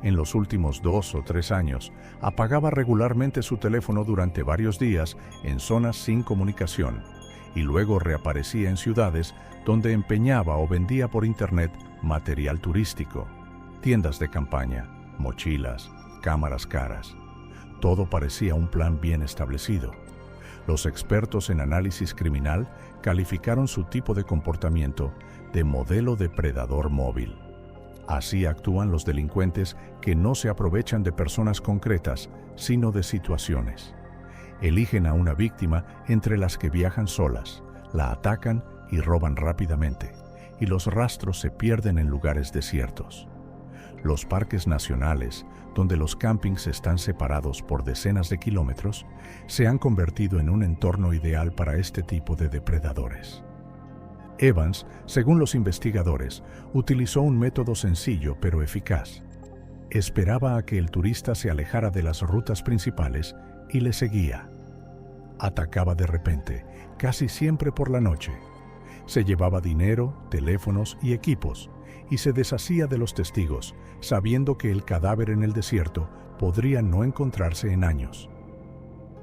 En los últimos 2 o 3 años, apagaba regularmente su teléfono durante varios días en zonas sin comunicación y luego reaparecía en ciudades donde empeñaba o vendía por internet material turístico, tiendas de campaña, mochilas, cámaras caras. Todo parecía un plan bien establecido. Los expertos en análisis criminal calificaron su tipo de comportamiento de modelo depredador móvil. Así actúan los delincuentes que no se aprovechan de personas concretas, sino de situaciones. Eligen a una víctima entre las que viajan solas, la atacan y roban rápidamente, y los rastros se pierden en lugares desiertos. Los parques nacionales, donde los campings están separados por decenas de kilómetros, se han convertido en un entorno ideal para este tipo de depredadores. Evans, según los investigadores, utilizó un método sencillo pero eficaz. Esperaba a que el turista se alejara de las rutas principales y le seguía. Atacaba de repente, casi siempre por la noche. Se llevaba dinero, teléfonos y equipos, y se deshacía de los testigos, sabiendo que el cadáver en el desierto podría no encontrarse en años.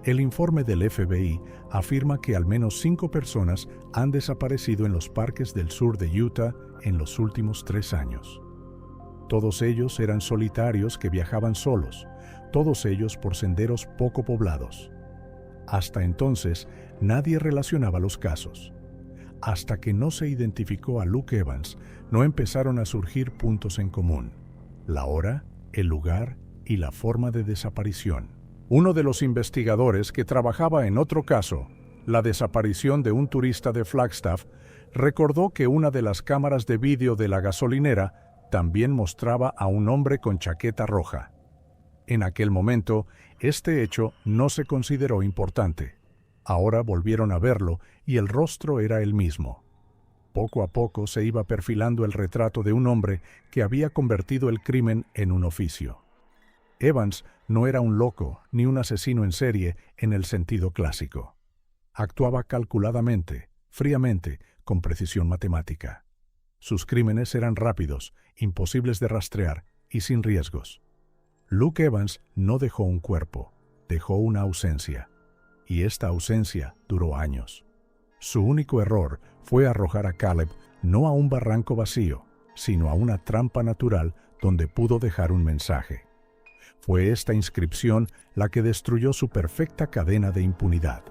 El informe del FBI afirma que al menos 5 personas han desaparecido en los parques del sur de Utah en los últimos 3 años. Todos ellos eran solitarios que viajaban solos, todos ellos por senderos poco poblados. Hasta entonces, nadie relacionaba los casos. Hasta que no se identificó a Luke Evans, no empezaron a surgir puntos en común: la hora, el lugar y la forma de desaparición. Uno de los investigadores que trabajaba en otro caso, la desaparición de un turista de Flagstaff, recordó que una de las cámaras de vídeo de la gasolinera también mostraba a un hombre con chaqueta roja. En aquel momento, este hecho no se consideró importante. Ahora volvieron a verlo y el rostro era el mismo. Poco a poco se iba perfilando el retrato de un hombre que había convertido el crimen en un oficio. Evans no era un loco ni un asesino en serie en el sentido clásico. Actuaba calculadamente, fríamente, con precisión matemática. Sus crímenes eran rápidos, imposibles de rastrear y sin riesgos. Luke Evans no dejó un cuerpo, dejó una ausencia. Y esta ausencia duró años. Su único error fue arrojar a Caleb no a un barranco vacío, sino a una trampa natural donde pudo dejar un mensaje. Fue esta inscripción la que destruyó su perfecta cadena de impunidad.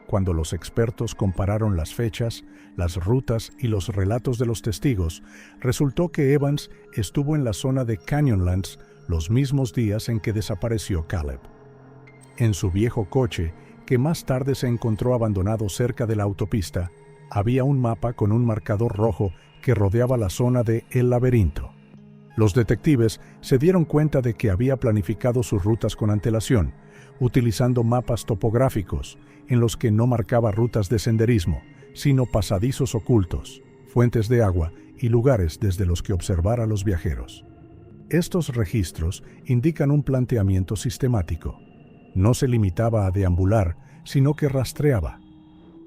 Cuando los expertos compararon las fechas, las rutas y los relatos de los testigos, resultó que Evans estuvo en la zona de Canyonlands los mismos días en que desapareció Caleb. En su viejo coche, que más tarde se encontró abandonado cerca de la autopista, había un mapa con un marcador rojo que rodeaba la zona de El Laberinto. Los detectives se dieron cuenta de que había planificado sus rutas con antelación, utilizando mapas topográficos en los que no marcaba rutas de senderismo, sino pasadizos ocultos, fuentes de agua y lugares desde los que observar a los viajeros. Estos registros indican un planteamiento sistemático. No se limitaba a deambular, sino que rastreaba.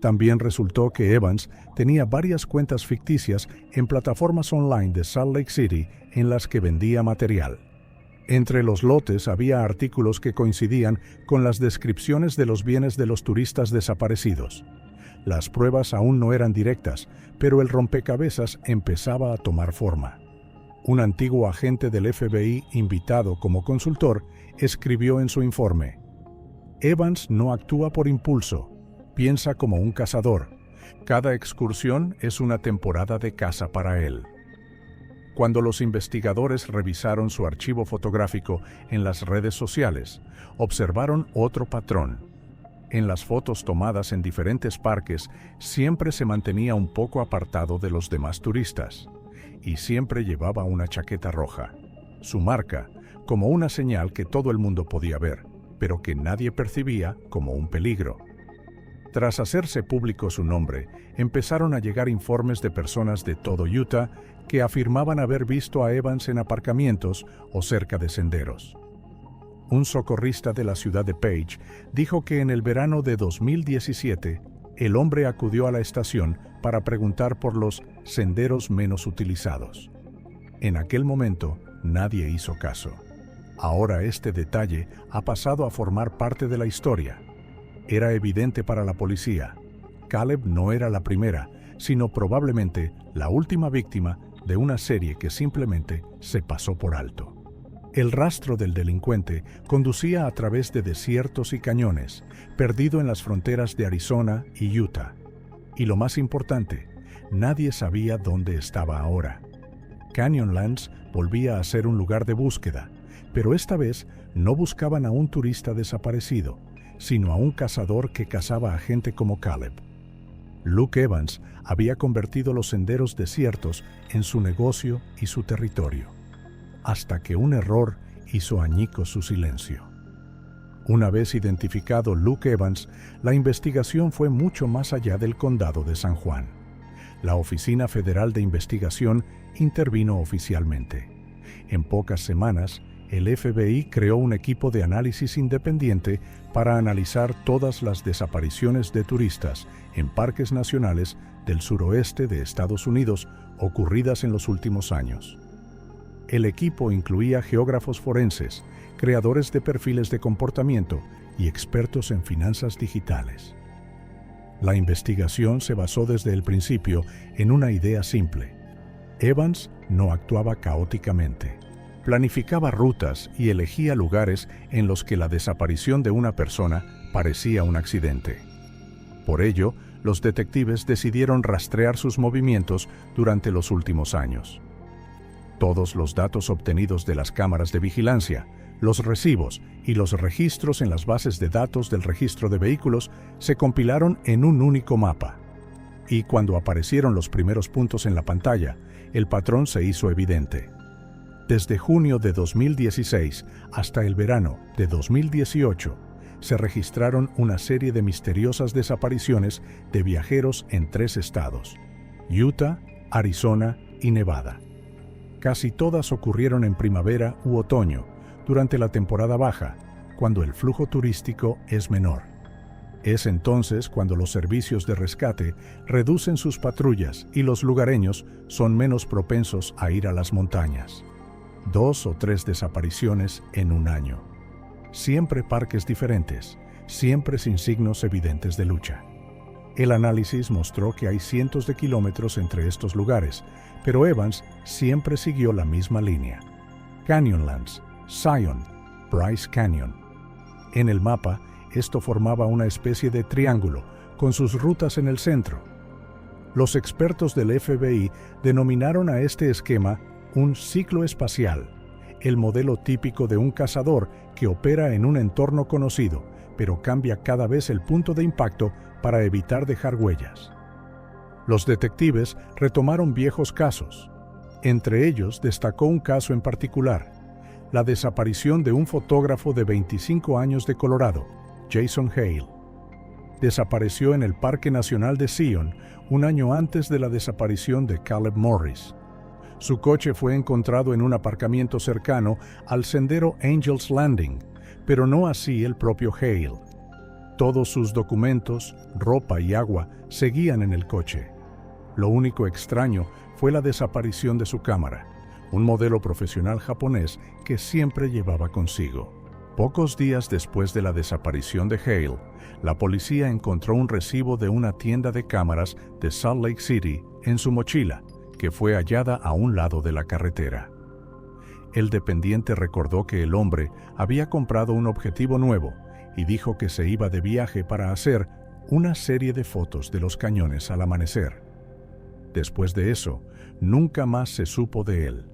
También resultó que Evans tenía varias cuentas ficticias en plataformas online de Salt Lake City en las que vendía material. Entre los lotes había artículos que coincidían con las descripciones de los bienes de los turistas desaparecidos. Las pruebas aún no eran directas, pero el rompecabezas empezaba a tomar forma. Un antiguo agente del FBI, invitado como consultor, escribió en su informe: Evans no actúa por impulso, piensa como un cazador. Cada excursión es una temporada de caza para él. Cuando los investigadores revisaron su archivo fotográfico en las redes sociales, observaron otro patrón. En las fotos tomadas en diferentes parques, siempre se mantenía un poco apartado de los demás turistas, y siempre llevaba una chaqueta roja, su marca, como una señal que todo el mundo podía ver, pero que nadie percibía como un peligro. Tras hacerse público su nombre, empezaron a llegar informes de personas de todo Utah que afirmaban haber visto a Evans en aparcamientos o cerca de senderos. Un socorrista de la ciudad de Page dijo que en el verano de 2017, el hombre acudió a la estación para preguntar por los senderos menos utilizados. En aquel momento, nadie hizo caso. Ahora este detalle ha pasado a formar parte de la historia. Era evidente para la policía. Caleb no era la primera, sino probablemente la última víctima de una serie que simplemente se pasó por alto. El rastro del delincuente conducía a través de desiertos y cañones, perdido en las fronteras de Arizona y Utah. Y lo más importante, nadie sabía dónde estaba ahora. Canyonlands volvía a ser un lugar de búsqueda, pero esta vez no buscaban a un turista desaparecido, sino a un cazador que cazaba a gente como Caleb. Luke Evans había convertido los senderos desiertos en su negocio y su territorio, hasta que un error hizo añicos su silencio. Una vez identificado Luke Evans, la investigación fue mucho más allá del condado de San Juan. La Oficina Federal de Investigación intervino oficialmente. En pocas semanas, el FBI creó un equipo de análisis independiente para analizar todas las desapariciones de turistas en parques nacionales del suroeste de Estados Unidos ocurridas en los últimos años. El equipo incluía geógrafos forenses, creadores de perfiles de comportamiento y expertos en finanzas digitales. La investigación se basó desde el principio en una idea simple. Evans no actuaba caóticamente. Planificaba rutas y elegía lugares en los que la desaparición de una persona parecía un accidente. Por ello, los detectives decidieron rastrear sus movimientos durante los últimos años. Todos los datos obtenidos de las cámaras de vigilancia, los recibos y los registros en las bases de datos del registro de vehículos se compilaron en un único mapa. Y cuando aparecieron los primeros puntos en la pantalla, el patrón se hizo evidente. Desde junio de 2016 hasta el verano de 2018, se registraron una serie de misteriosas desapariciones de viajeros en 3 estados: Utah, Arizona y Nevada. Casi todas ocurrieron en primavera u otoño, durante la temporada baja, cuando el flujo turístico es menor. Es entonces cuando los servicios de rescate reducen sus patrullas y los lugareños son menos propensos a ir a las montañas. 2 o 3 desapariciones en un año. Siempre parques diferentes, siempre sin signos evidentes de lucha. El análisis mostró que hay cientos de kilómetros entre estos lugares, pero Evans siempre siguió la misma línea. Canyonlands, Zion, Bryce Canyon. En el mapa, esto formaba una especie de triángulo, con sus rutas en el centro. Los expertos del FBI denominaron a este esquema un ciclo espacial, el modelo típico de un cazador que opera en un entorno conocido, pero cambia cada vez el punto de impacto para evitar dejar huellas. Los detectives retomaron viejos casos. Entre ellos destacó un caso en particular: la desaparición de un fotógrafo de 25 años de Colorado, Jason Hale. Desapareció en el Parque Nacional de Zion un año antes de la desaparición de Caleb Morris. Su coche fue encontrado en un aparcamiento cercano al sendero Angel's Landing, pero no así el propio Hale. Todos sus documentos, ropa y agua seguían en el coche. Lo único extraño fue la desaparición de su cámara, un modelo profesional japonés que siempre llevaba consigo. Pocos días después de la desaparición de Hale, la policía encontró un recibo de una tienda de cámaras de Salt Lake City en su mochila, que fue hallada a un lado de la carretera. El dependiente recordó que el hombre había comprado un objetivo nuevo y dijo que se iba de viaje para hacer una serie de fotos de los cañones al amanecer. Después de eso, nunca más se supo de él.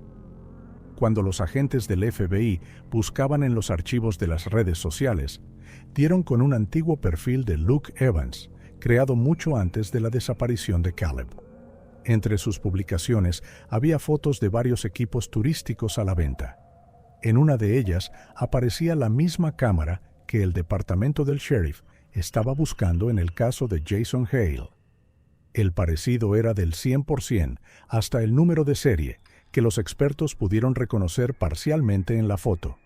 Cuando los agentes del FBI buscaban en los archivos de las redes sociales, dieron con un antiguo perfil de Luke Evans, creado mucho antes de la desaparición de Caleb. Entre sus publicaciones había fotos de varios equipos turísticos a la venta. En una de ellas aparecía la misma cámara que el departamento del sheriff estaba buscando en el caso de Jason Hale. El parecido era del 100% hasta el número de serie, que los expertos pudieron reconocer parcialmente en la foto.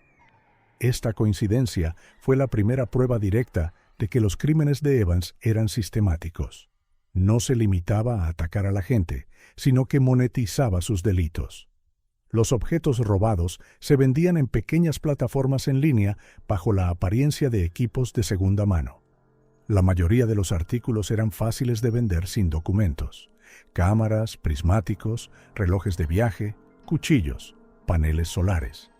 Esta coincidencia fue la primera prueba directa de que los crímenes de Evans eran sistemáticos. No se limitaba a atacar a la gente, sino que monetizaba sus delitos. Los objetos robados se vendían en pequeñas plataformas en línea bajo la apariencia de equipos de segunda mano. La mayoría de los artículos eran fáciles de vender sin documentos: cámaras, prismáticos, relojes de viaje, cuchillos, paneles solares.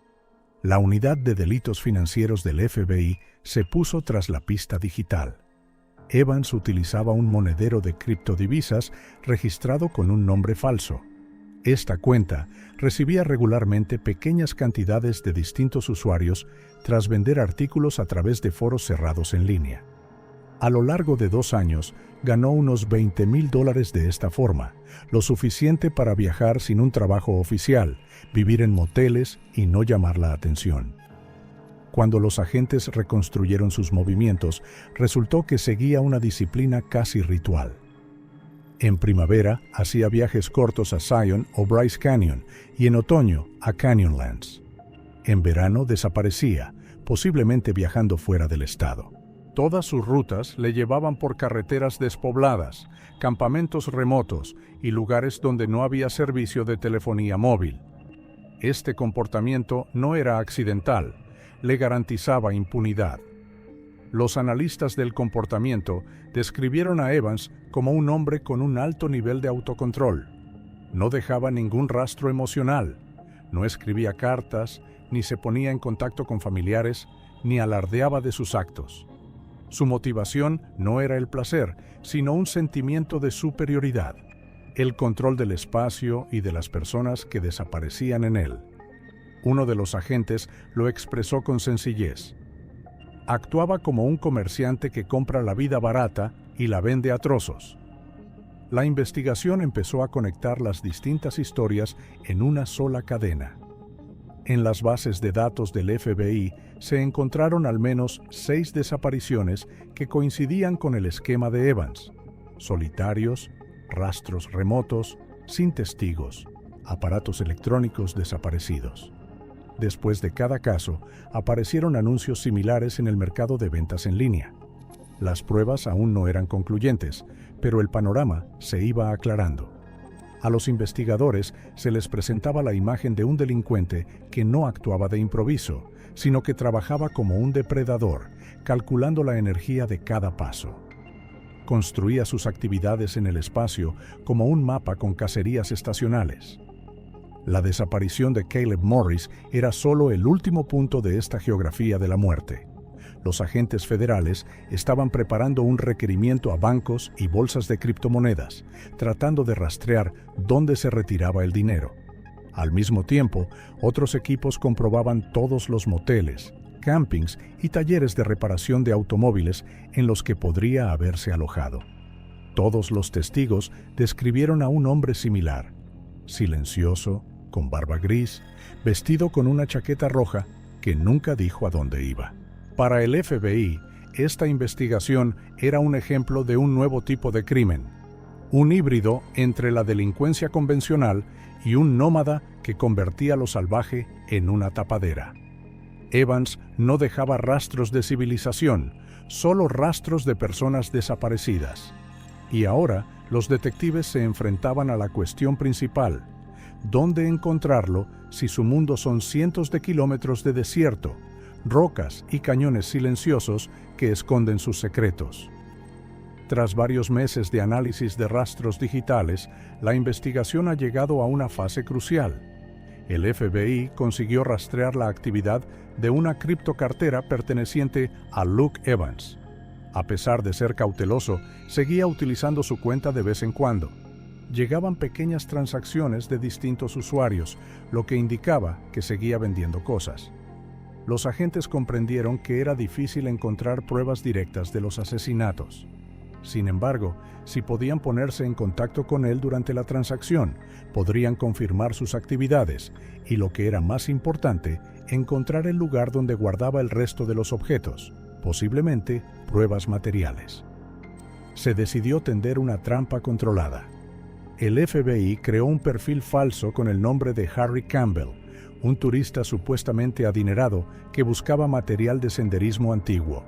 La unidad de delitos financieros del FBI se puso tras la pista digital. Evans utilizaba un monedero de criptodivisas registrado con un nombre falso. Esta cuenta recibía regularmente pequeñas cantidades de distintos usuarios tras vender artículos a través de foros cerrados en línea. A lo largo de 2 años, ganó unos $20,000 de esta forma, lo suficiente para viajar sin un trabajo oficial, vivir en moteles y no llamar la atención. Cuando los agentes reconstruyeron sus movimientos, resultó que seguía una disciplina casi ritual. En primavera, hacía viajes cortos a Zion o Bryce Canyon y en otoño a Canyonlands. En verano desaparecía, posiblemente viajando fuera del estado. Todas sus rutas le llevaban por carreteras despobladas, campamentos remotos y lugares donde no había servicio de telefonía móvil. Este comportamiento no era accidental, le garantizaba impunidad. Los analistas del comportamiento describieron a Evans como un hombre con un alto nivel de autocontrol. No dejaba ningún rastro emocional, no escribía cartas, ni se ponía en contacto con familiares, ni alardeaba de sus actos. Su motivación no era el placer, sino un sentimiento de superioridad, el control del espacio y de las personas que desaparecían en él. Uno de los agentes lo expresó con sencillez. Actuaba como un comerciante que compra la vida barata y la vende a trozos. La investigación empezó a conectar las distintas historias en una sola cadena. En las bases de datos del FBI se encontraron al menos 6 desapariciones que coincidían con el esquema de Evans: solitarios, rastros remotos, sin testigos, aparatos electrónicos desaparecidos. Después de cada caso, aparecieron anuncios similares en el mercado de ventas en línea. Las pruebas aún no eran concluyentes, pero el panorama se iba aclarando. A los investigadores se les presentaba la imagen de un delincuente que no actuaba de improviso, sino que trabajaba como un depredador, calculando la energía de cada paso. Construía sus actividades en el espacio como un mapa con cacerías estacionales. La desaparición de Caleb Morris era solo el último punto de esta geografía de la muerte. Los agentes federales estaban preparando un requerimiento a bancos y bolsas de criptomonedas, tratando de rastrear dónde se retiraba el dinero. Al mismo tiempo, otros equipos comprobaban todos los moteles, campings y talleres de reparación de automóviles en los que podría haberse alojado. Todos los testigos describieron a un hombre similar: silencioso, con barba gris, vestido con una chaqueta roja, que nunca dijo a dónde iba. Para el FBI, esta investigación era un ejemplo de un nuevo tipo de crimen, un híbrido entre la delincuencia convencional y un nómada que convertía lo salvaje en una tapadera. Evans no dejaba rastros de civilización, solo rastros de personas desaparecidas. Y ahora los detectives se enfrentaban a la cuestión principal: ¿dónde encontrarlo si su mundo son cientos de kilómetros de desierto, rocas y cañones silenciosos que esconden sus secretos? Tras varios meses de análisis de rastros digitales, la investigación ha llegado a una fase crucial. El FBI consiguió rastrear la actividad de una criptocartera perteneciente a Luke Evans. A pesar de ser cauteloso, seguía utilizando su cuenta de vez en cuando. Llegaban pequeñas transacciones de distintos usuarios, lo que indicaba que seguía vendiendo cosas. Los agentes comprendieron que era difícil encontrar pruebas directas de los asesinatos. Sin embargo, si podían ponerse en contacto con él durante la transacción, podrían confirmar sus actividades y, lo que era más importante, encontrar el lugar donde guardaba el resto de los objetos. posiblemente pruebas materiales. Se decidió tender una trampa controlada. El FBI creó un perfil falso con el nombre de Harry Campbell, un turista supuestamente adinerado que buscaba material de senderismo antiguo.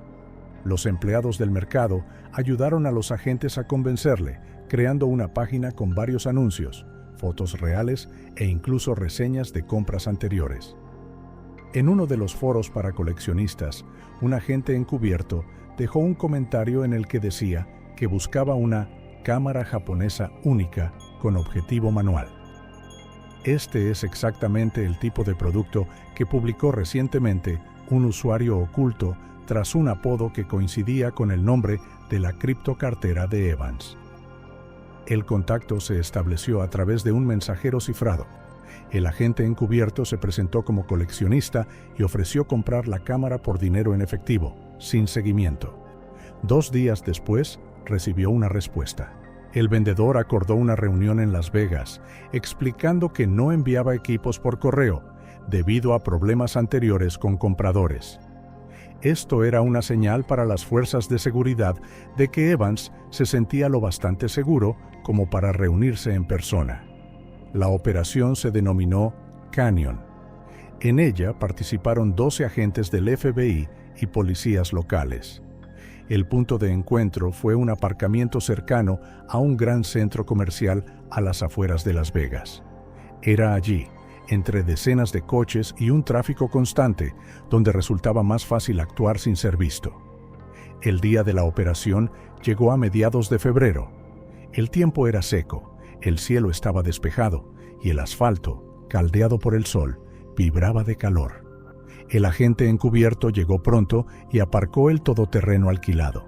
Los empleados del mercado ayudaron a los agentes a convencerle, creando una página con varios anuncios, fotos reales e incluso reseñas de compras anteriores. En uno de los foros para coleccionistas, un agente encubierto dejó un comentario en el que decía que buscaba una cámara japonesa única con objetivo manual. Este es exactamente el tipo de producto que publicó recientemente un usuario oculto tras un apodo que coincidía con el nombre de la criptocartera de Evans. El contacto se estableció a través de un mensajero cifrado. El agente encubierto se presentó como coleccionista y ofreció comprar la cámara por dinero en efectivo, sin seguimiento. 2 días después, recibió una respuesta. El vendedor acordó una reunión en Las Vegas, explicando que no enviaba equipos por correo, debido a problemas anteriores con compradores. Esto era una señal para las fuerzas de seguridad de que Evans se sentía lo bastante seguro como para reunirse en persona. La operación se denominó Canyon. En ella participaron 12 agentes del FBI y policías locales. El punto de encuentro fue un aparcamiento cercano a un gran centro comercial a las afueras de Las Vegas. Era allí, entre decenas de coches y un tráfico constante, donde resultaba más fácil actuar sin ser visto. El día de la operación llegó a mediados de febrero. El tiempo era seco, el cielo estaba despejado y el asfalto, caldeado por el sol, vibraba de calor. El agente encubierto llegó pronto y aparcó el todoterreno alquilado.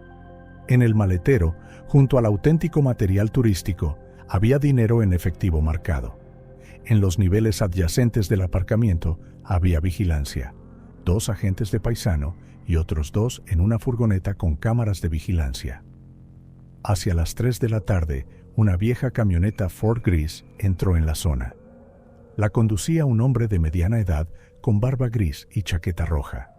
En el maletero, junto al auténtico material turístico, había dinero en efectivo marcado. En los niveles adyacentes del aparcamiento había vigilancia, 2 agentes de paisano y otros 2 en una furgoneta con cámaras de vigilancia. Hacia las 3 de la tarde, una vieja camioneta Ford gris entró en la zona. La conducía un hombre de mediana edad con barba gris y chaqueta roja.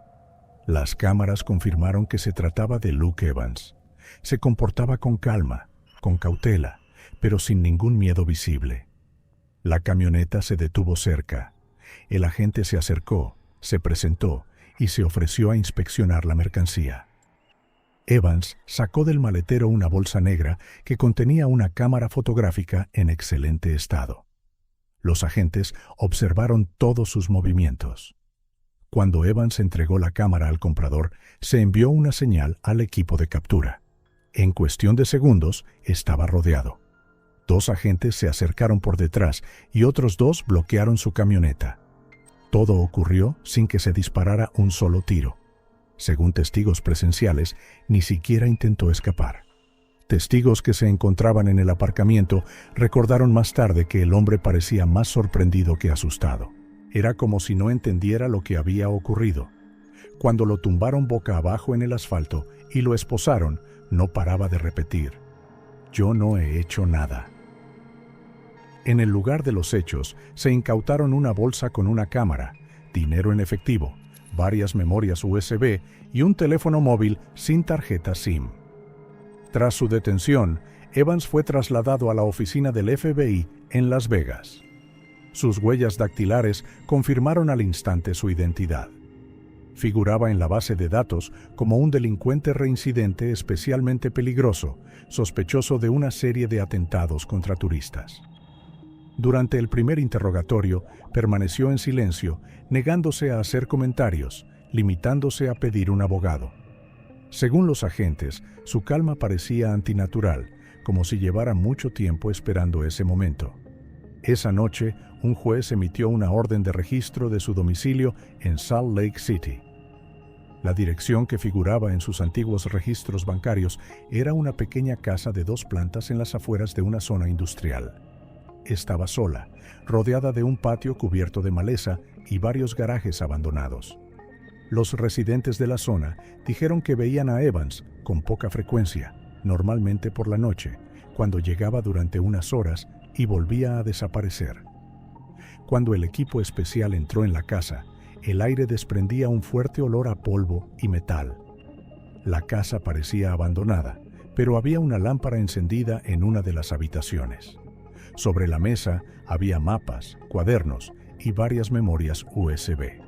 Las cámaras confirmaron que se trataba de Luke Evans. Se comportaba con calma, con cautela, pero sin ningún miedo visible. La camioneta se detuvo cerca. El agente se acercó, se presentó y se ofreció a inspeccionar la mercancía. Evans sacó del maletero una bolsa negra que contenía una cámara fotográfica en excelente estado. Los agentes observaron todos sus movimientos. Cuando Evans entregó la cámara al comprador, se envió una señal al equipo de captura. En cuestión de segundos, estaba rodeado. 2 agentes se acercaron por detrás y otros 2 bloquearon su camioneta. Todo ocurrió sin que se disparara un solo tiro. Según testigos presenciales, ni siquiera intentó escapar. Testigos que se encontraban en el aparcamiento recordaron más tarde que el hombre parecía más sorprendido que asustado. Era como si no entendiera lo que había ocurrido. Cuando lo tumbaron boca abajo en el asfalto y lo esposaron, no paraba de repetir: «Yo no he hecho nada». En el lugar de los hechos, se incautaron una bolsa con una cámara, dinero en efectivo, varias memorias USB y un teléfono móvil sin tarjeta SIM. Tras su detención, Evans fue trasladado a la oficina del FBI en Las Vegas. Sus huellas dactilares confirmaron al instante su identidad. Figuraba en la base de datos como un delincuente reincidente especialmente peligroso, sospechoso de una serie de atentados contra turistas. Durante el primer interrogatorio, permaneció en silencio, negándose a hacer comentarios, limitándose a pedir un abogado. Según los agentes, su calma parecía antinatural, como si llevara mucho tiempo esperando ese momento. Esa noche, un juez emitió una orden de registro de su domicilio en Salt Lake City. La dirección que figuraba en sus antiguos registros bancarios era una pequeña casa de 2 plantas en las afueras de una zona industrial. Estaba sola, rodeada de un patio cubierto de maleza y varios garajes abandonados. Los residentes de la zona dijeron que veían a Evans con poca frecuencia, normalmente por la noche, cuando llegaba durante unas horas y volvía a desaparecer. Cuando el equipo especial entró en la casa, el aire desprendía un fuerte olor a polvo y metal. La casa parecía abandonada, pero había una lámpara encendida en una de las habitaciones. Sobre la mesa había mapas, cuadernos y varias memorias USB.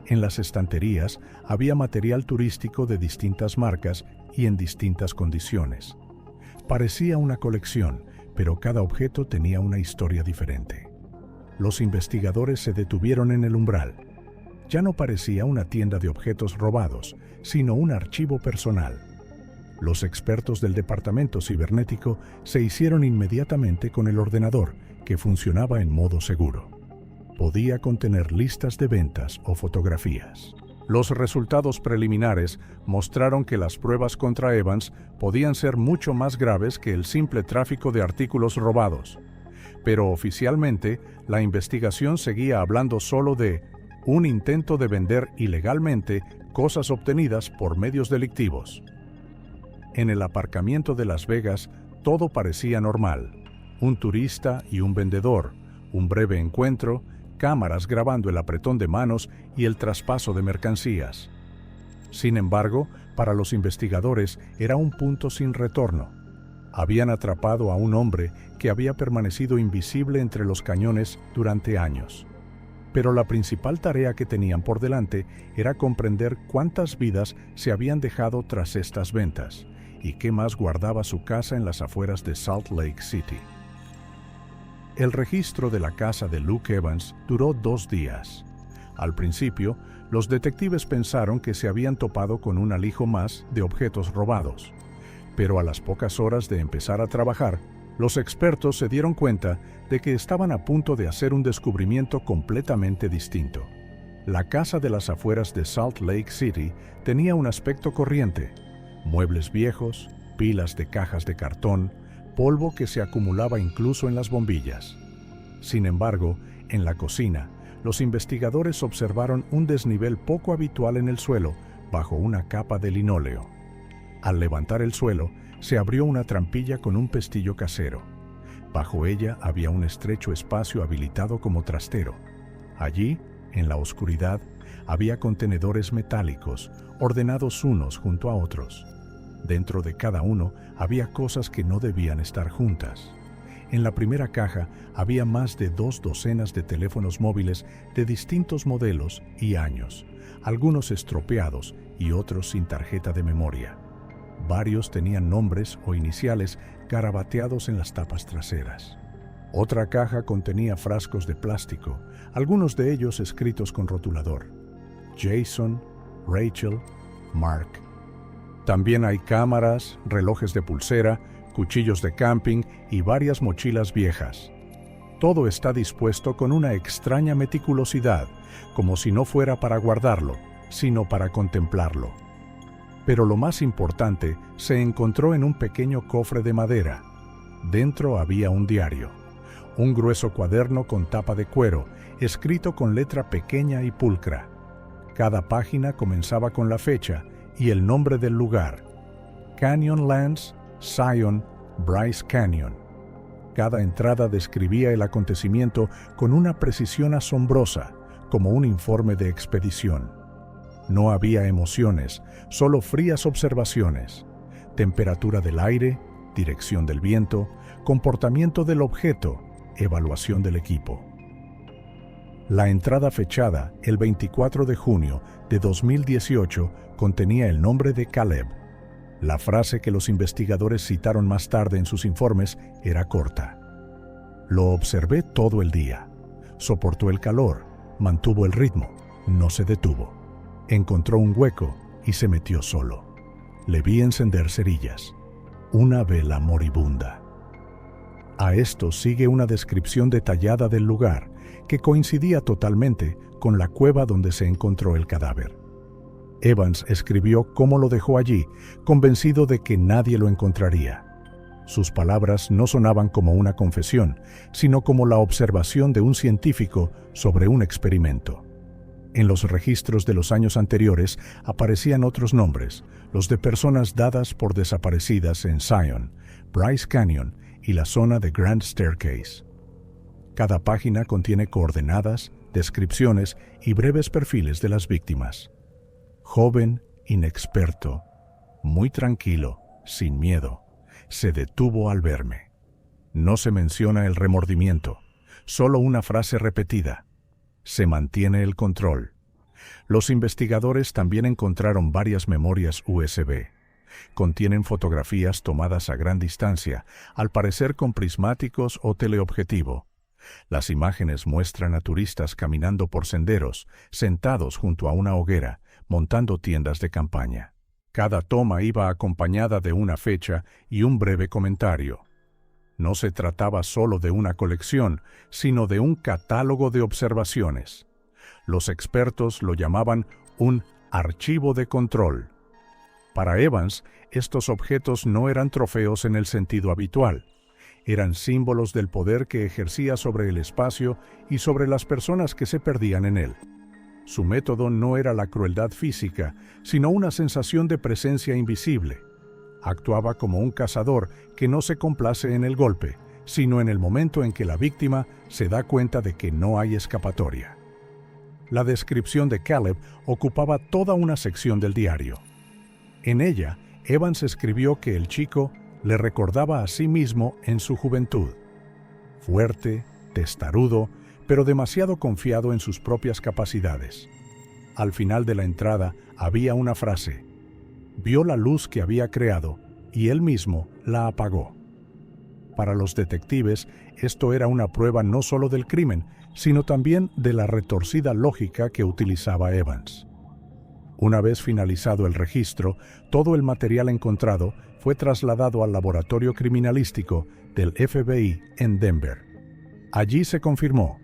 En las estanterías había material turístico de distintas marcas y en distintas condiciones. Parecía una colección, pero cada objeto tenía una historia diferente. Los investigadores se detuvieron en el umbral. Ya no parecía una tienda de objetos robados, sino un archivo personal. Los expertos del departamento cibernético se hicieron inmediatamente con el ordenador, que funcionaba en modo seguro. Podía contener listas de ventas o fotografías. Los resultados preliminares mostraron que las pruebas contra Evans podían ser mucho más graves que el simple tráfico de artículos robados. Pero oficialmente, la investigación seguía hablando solo de un intento de vender ilegalmente cosas obtenidas por medios delictivos. En el aparcamiento de Las Vegas, todo parecía normal. Un turista y un vendedor, un breve encuentro, cámaras grabando el apretón de manos y el traspaso de mercancías. Sin embargo, para los investigadores era un punto sin retorno. Habían atrapado a un hombre que había permanecido invisible entre los cañones durante años. Pero la principal tarea que tenían por delante era comprender cuántas vidas se habían dejado tras estas ventas y qué más guardaba su casa en las afueras de Salt Lake City. El registro de la casa de Luke Evans duró 2 días. Al principio, los detectives pensaron que se habían topado con un alijo más de objetos robados. Pero a las pocas horas de empezar a trabajar, los expertos se dieron cuenta de que estaban a punto de hacer un descubrimiento completamente distinto. La casa de las afueras de Salt Lake City tenía un aspecto corriente: muebles viejos, pilas de cajas de cartón, polvo que se acumulaba incluso en las bombillas. Sin embargo, en la cocina, los investigadores observaron un desnivel poco habitual en el suelo bajo una capa de linóleo. Al levantar el suelo, se abrió una trampilla con un pestillo casero. Bajo ella había un estrecho espacio habilitado como trastero. Allí, en la oscuridad, había contenedores metálicos, ordenados unos junto a otros. Dentro de cada uno había cosas que no debían estar juntas. En la primera caja había más de 2 docenas de teléfonos móviles de distintos modelos y años, algunos estropeados y otros sin tarjeta de memoria. Varios tenían nombres o iniciales garabateados en las tapas traseras. Otra caja contenía frascos de plástico, algunos de ellos escritos con rotulador: Jason, Rachel, Mark. También hay cámaras, relojes de pulsera, cuchillos de camping y varias mochilas viejas. Todo está dispuesto con una extraña meticulosidad, como si no fuera para guardarlo, sino para contemplarlo. Pero lo más importante se encontró en un pequeño cofre de madera. Dentro había un diario, un grueso cuaderno con tapa de cuero, escrito con letra pequeña y pulcra. Cada página comenzaba con la fecha y el nombre del lugar: Canyonlands, Zion, Bryce Canyon. Cada entrada describía el acontecimiento con una precisión asombrosa, como un informe de expedición. No había emociones, solo frías observaciones: temperatura del aire, dirección del viento, comportamiento del objeto, evaluación del equipo. La entrada fechada el 24 de junio de 2018 contenía el nombre de Caleb. La frase que los investigadores citaron más tarde en sus informes era corta: lo observé todo el día. Soportó el calor, mantuvo el ritmo, no se detuvo. Encontró un hueco y se metió solo. Le vi encender cerillas. Una vela moribunda. A esto sigue una descripción detallada del lugar, que coincidía totalmente con la cueva donde se encontró el cadáver. Evans escribió cómo lo dejó allí, convencido de que nadie lo encontraría. Sus palabras no sonaban como una confesión, sino como la observación de un científico sobre un experimento. En los registros de los años anteriores aparecían otros nombres, los de personas dadas por desaparecidas en Zion, Bryce Canyon y la zona de Grand Staircase. Cada página contiene coordenadas, descripciones y breves perfiles de las víctimas. Joven, inexperto, muy tranquilo, sin miedo. Se detuvo al verme. No se menciona el remordimiento, solo una frase repetida. Se mantiene el control. Los investigadores también encontraron varias memorias USB. Contienen fotografías tomadas a gran distancia, al parecer con prismáticos o teleobjetivo. Las imágenes muestran a turistas caminando por senderos, sentados junto a una hoguera, montando tiendas de campaña. Cada toma iba acompañada de una fecha y un breve comentario. No se trataba solo de una colección, sino de un catálogo de observaciones. Los expertos lo llamaban un archivo de control. Para Evans, estos objetos no eran trofeos en el sentido habitual. Eran símbolos del poder que ejercía sobre el espacio y sobre las personas que se perdían en él. Su método no era la crueldad física, sino una sensación de presencia invisible. Actuaba como un cazador que no se complace en el golpe, sino en el momento en que la víctima se da cuenta de que no hay escapatoria. La descripción de Caleb ocupaba toda una sección del diario. En ella, Evans escribió que el chico le recordaba a sí mismo en su juventud. Fuerte, testarudo, pero demasiado confiado en sus propias capacidades. Al final de la entrada había una frase: vio la luz que había creado y él mismo la apagó. Para los detectives, esto era una prueba no solo del crimen, sino también de la retorcida lógica que utilizaba Evans. Una vez finalizado el registro, todo el material encontrado fue trasladado al laboratorio criminalístico del FBI en Denver. Allí se confirmó: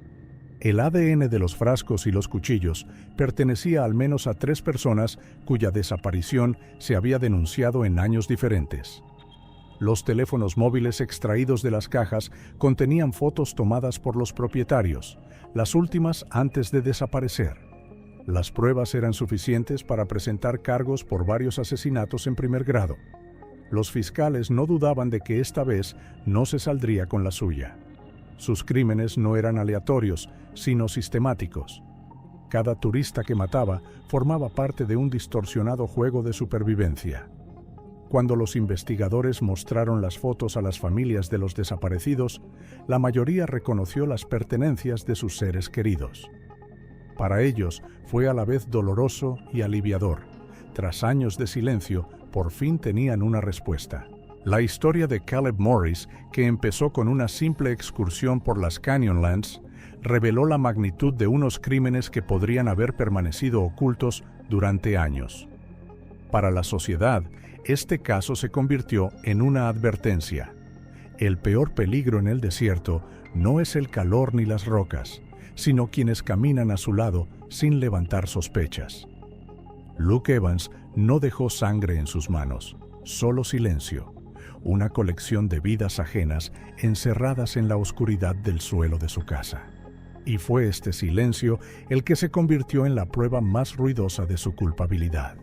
el ADN de los frascos y los cuchillos pertenecía al menos a 3 personas cuya desaparición se había denunciado en años diferentes. Los teléfonos móviles extraídos de las cajas contenían fotos tomadas por los propietarios, las últimas antes de desaparecer. Las pruebas eran suficientes para presentar cargos por varios asesinatos en primer grado. Los fiscales no dudaban de que esta vez no se saldría con la suya. Sus crímenes no eran aleatorios, sino sistemáticos. Cada turista que mataba formaba parte de un distorsionado juego de supervivencia. Cuando los investigadores mostraron las fotos a las familias de los desaparecidos, la mayoría reconoció las pertenencias de sus seres queridos. Para ellos fue a la vez doloroso y aliviador. Tras años de silencio, por fin tenían una respuesta. La historia de Caleb Morris, que empezó con una simple excursión por las Canyonlands, reveló la magnitud de unos crímenes que podrían haber permanecido ocultos durante años. Para la sociedad, este caso se convirtió en una advertencia. El peor peligro en el desierto no es el calor ni las rocas, sino quienes caminan a su lado sin levantar sospechas. Luke Evans no dejó sangre en sus manos, solo silencio, una colección de vidas ajenas encerradas en la oscuridad del suelo de su casa. Y fue este silencio el que se convirtió en la prueba más ruidosa de su culpabilidad.